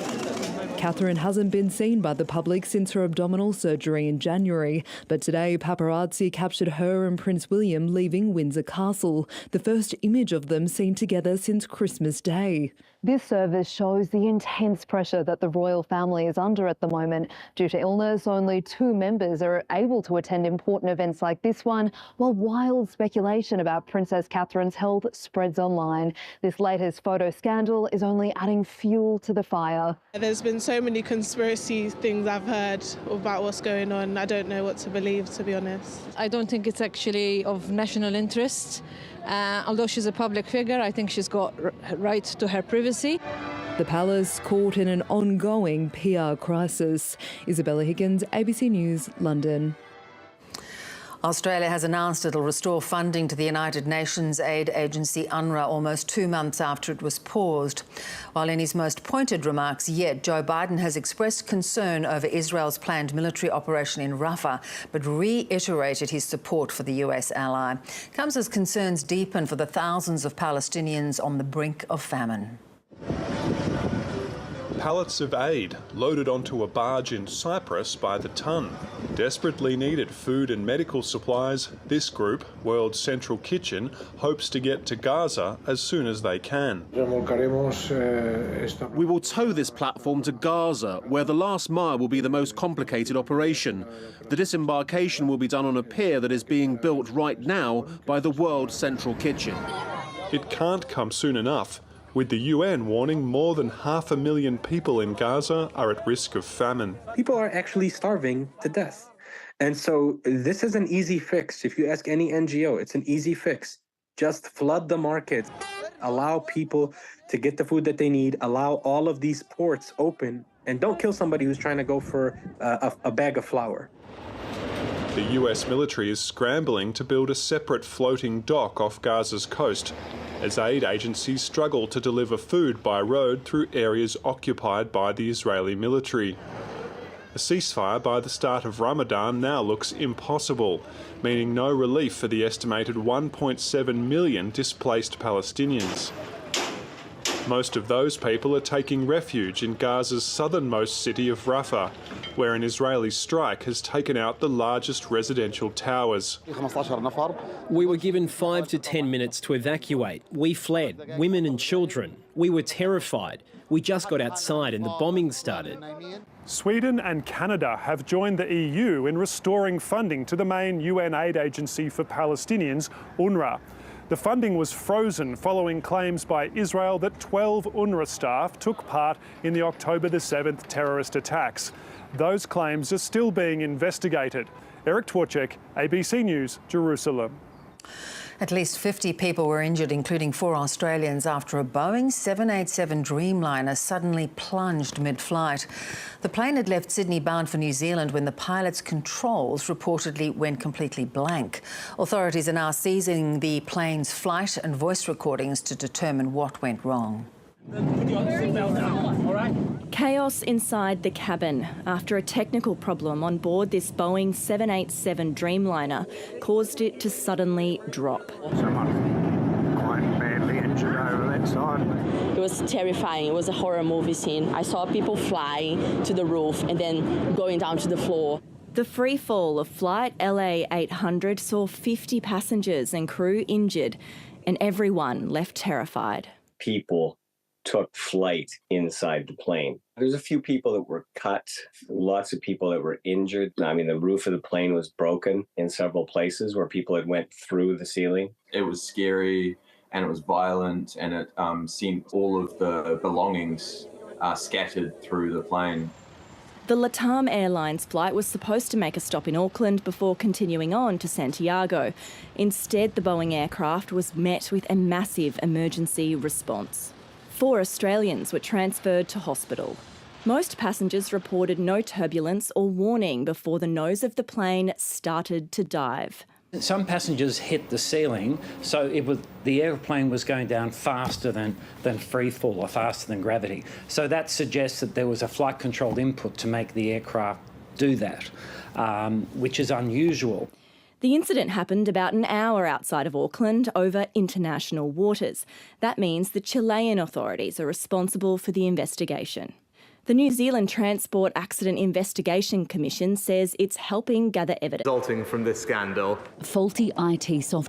Catherine hasn't been seen by the public since her abdominal surgery in January, but today paparazzi captured her and Prince William leaving Windsor Castle, the first image of them seen together since Christmas Day. This service shows the intense pressure that the royal family is under at the moment. Due to illness, only 2 members are able to attend important events like this one, while wild speculation about Princess Catherine's health spreads online. This latest photo scandal is only adding fuel to the fire. There's been so many conspiracy things I've heard about what's going on. I don't know what to believe, to be honest. I don't think it's actually of national interest. Although she's a public figure, I think she's got right to her privacy. The palace caught in an ongoing PR crisis. Isabella Higgins, ABC News, London. Australia has announced it'll restore funding to the United Nations aid agency UNRWA almost 2 months after it was paused. While in his most pointed remarks yet, Joe Biden has expressed concern over Israel's planned military operation in Rafah, but reiterated his support for the US ally. Comes as concerns deepen for the thousands of Palestinians on the brink of famine. Pallets of aid loaded onto a barge in Cyprus by the ton. Desperately needed food and medical supplies, this group, World Central Kitchen, hopes to get to Gaza as soon as they can. We will tow this platform to Gaza, where the last mile will be the most complicated operation. The disembarkation will be done on a pier that is being built right now by the World Central Kitchen. It can't come soon enough, with the UN warning more than 500,000 people in Gaza are at risk of famine. People are actually starving to death. And so this is an easy fix. If you ask any NGO, it's an easy fix. Just flood the market, allow people to get the food that they need, allow all of these ports open, and don't kill somebody who's trying to go for a bag of flour. The US military is scrambling to build a separate floating dock off Gaza's coast, as aid agencies struggle to deliver food by road through areas occupied by the Israeli military. A ceasefire by the start of Ramadan now looks impossible, meaning no relief for the estimated 1.7 million displaced Palestinians. Most of those people are taking refuge in Gaza's southernmost city of Rafah, where an Israeli strike has taken out the largest residential towers. We were given 5 to 10 minutes to evacuate. We fled, women and children. We were terrified. We just got outside and the bombing started. Sweden and Canada have joined the EU in restoring funding to the main UN aid agency for Palestinians, UNRWA. The funding was frozen following claims by Israel that 12 UNRWA staff took part in the October the 7th terrorist attacks. Those claims are still being investigated. Eric Twórczyk, ABC News, Jerusalem. At least 50 people were injured, including 4 Australians, after a Boeing 787 Dreamliner suddenly plunged mid-flight. The plane had left Sydney bound for New Zealand when the pilot's controls reportedly went completely blank. Authorities are now seizing the plane's flight and voice recordings to determine what went wrong. Chaos inside the cabin after a technical problem on board this Boeing 787 Dreamliner caused it to suddenly drop. Someone quite badly injured over that side. It was terrifying. It was a horror movie scene. I saw people flying to the roof and then going down to the floor. The free fall of Flight LA 800 saw 50 passengers and crew injured, and everyone left terrified. People took flight inside the plane. There's a few people that were cut, lots of people that were injured. I mean, the roof of the plane was broken in several places where people had went through the ceiling. It was scary and it was violent, and it seemed all of the belongings scattered through the plane. The LATAM Airlines flight was supposed to make a stop in Auckland before continuing on to Santiago. Instead, the Boeing aircraft was met with a massive emergency response. 4 Australians were transferred to hospital. Most passengers reported no turbulence or warning before the nose of the plane started to dive. Some passengers hit the ceiling, so the airplane was going down faster than free fall or faster than gravity. So that suggests that there was a flight controlled input to make the aircraft do that, which is unusual. The incident happened about an hour outside of Auckland over international waters. That means the Chilean authorities are responsible for the investigation. The New Zealand Transport Accident Investigation Commission says it's helping gather evidence. Resulting from this scandal. Faulty IT software.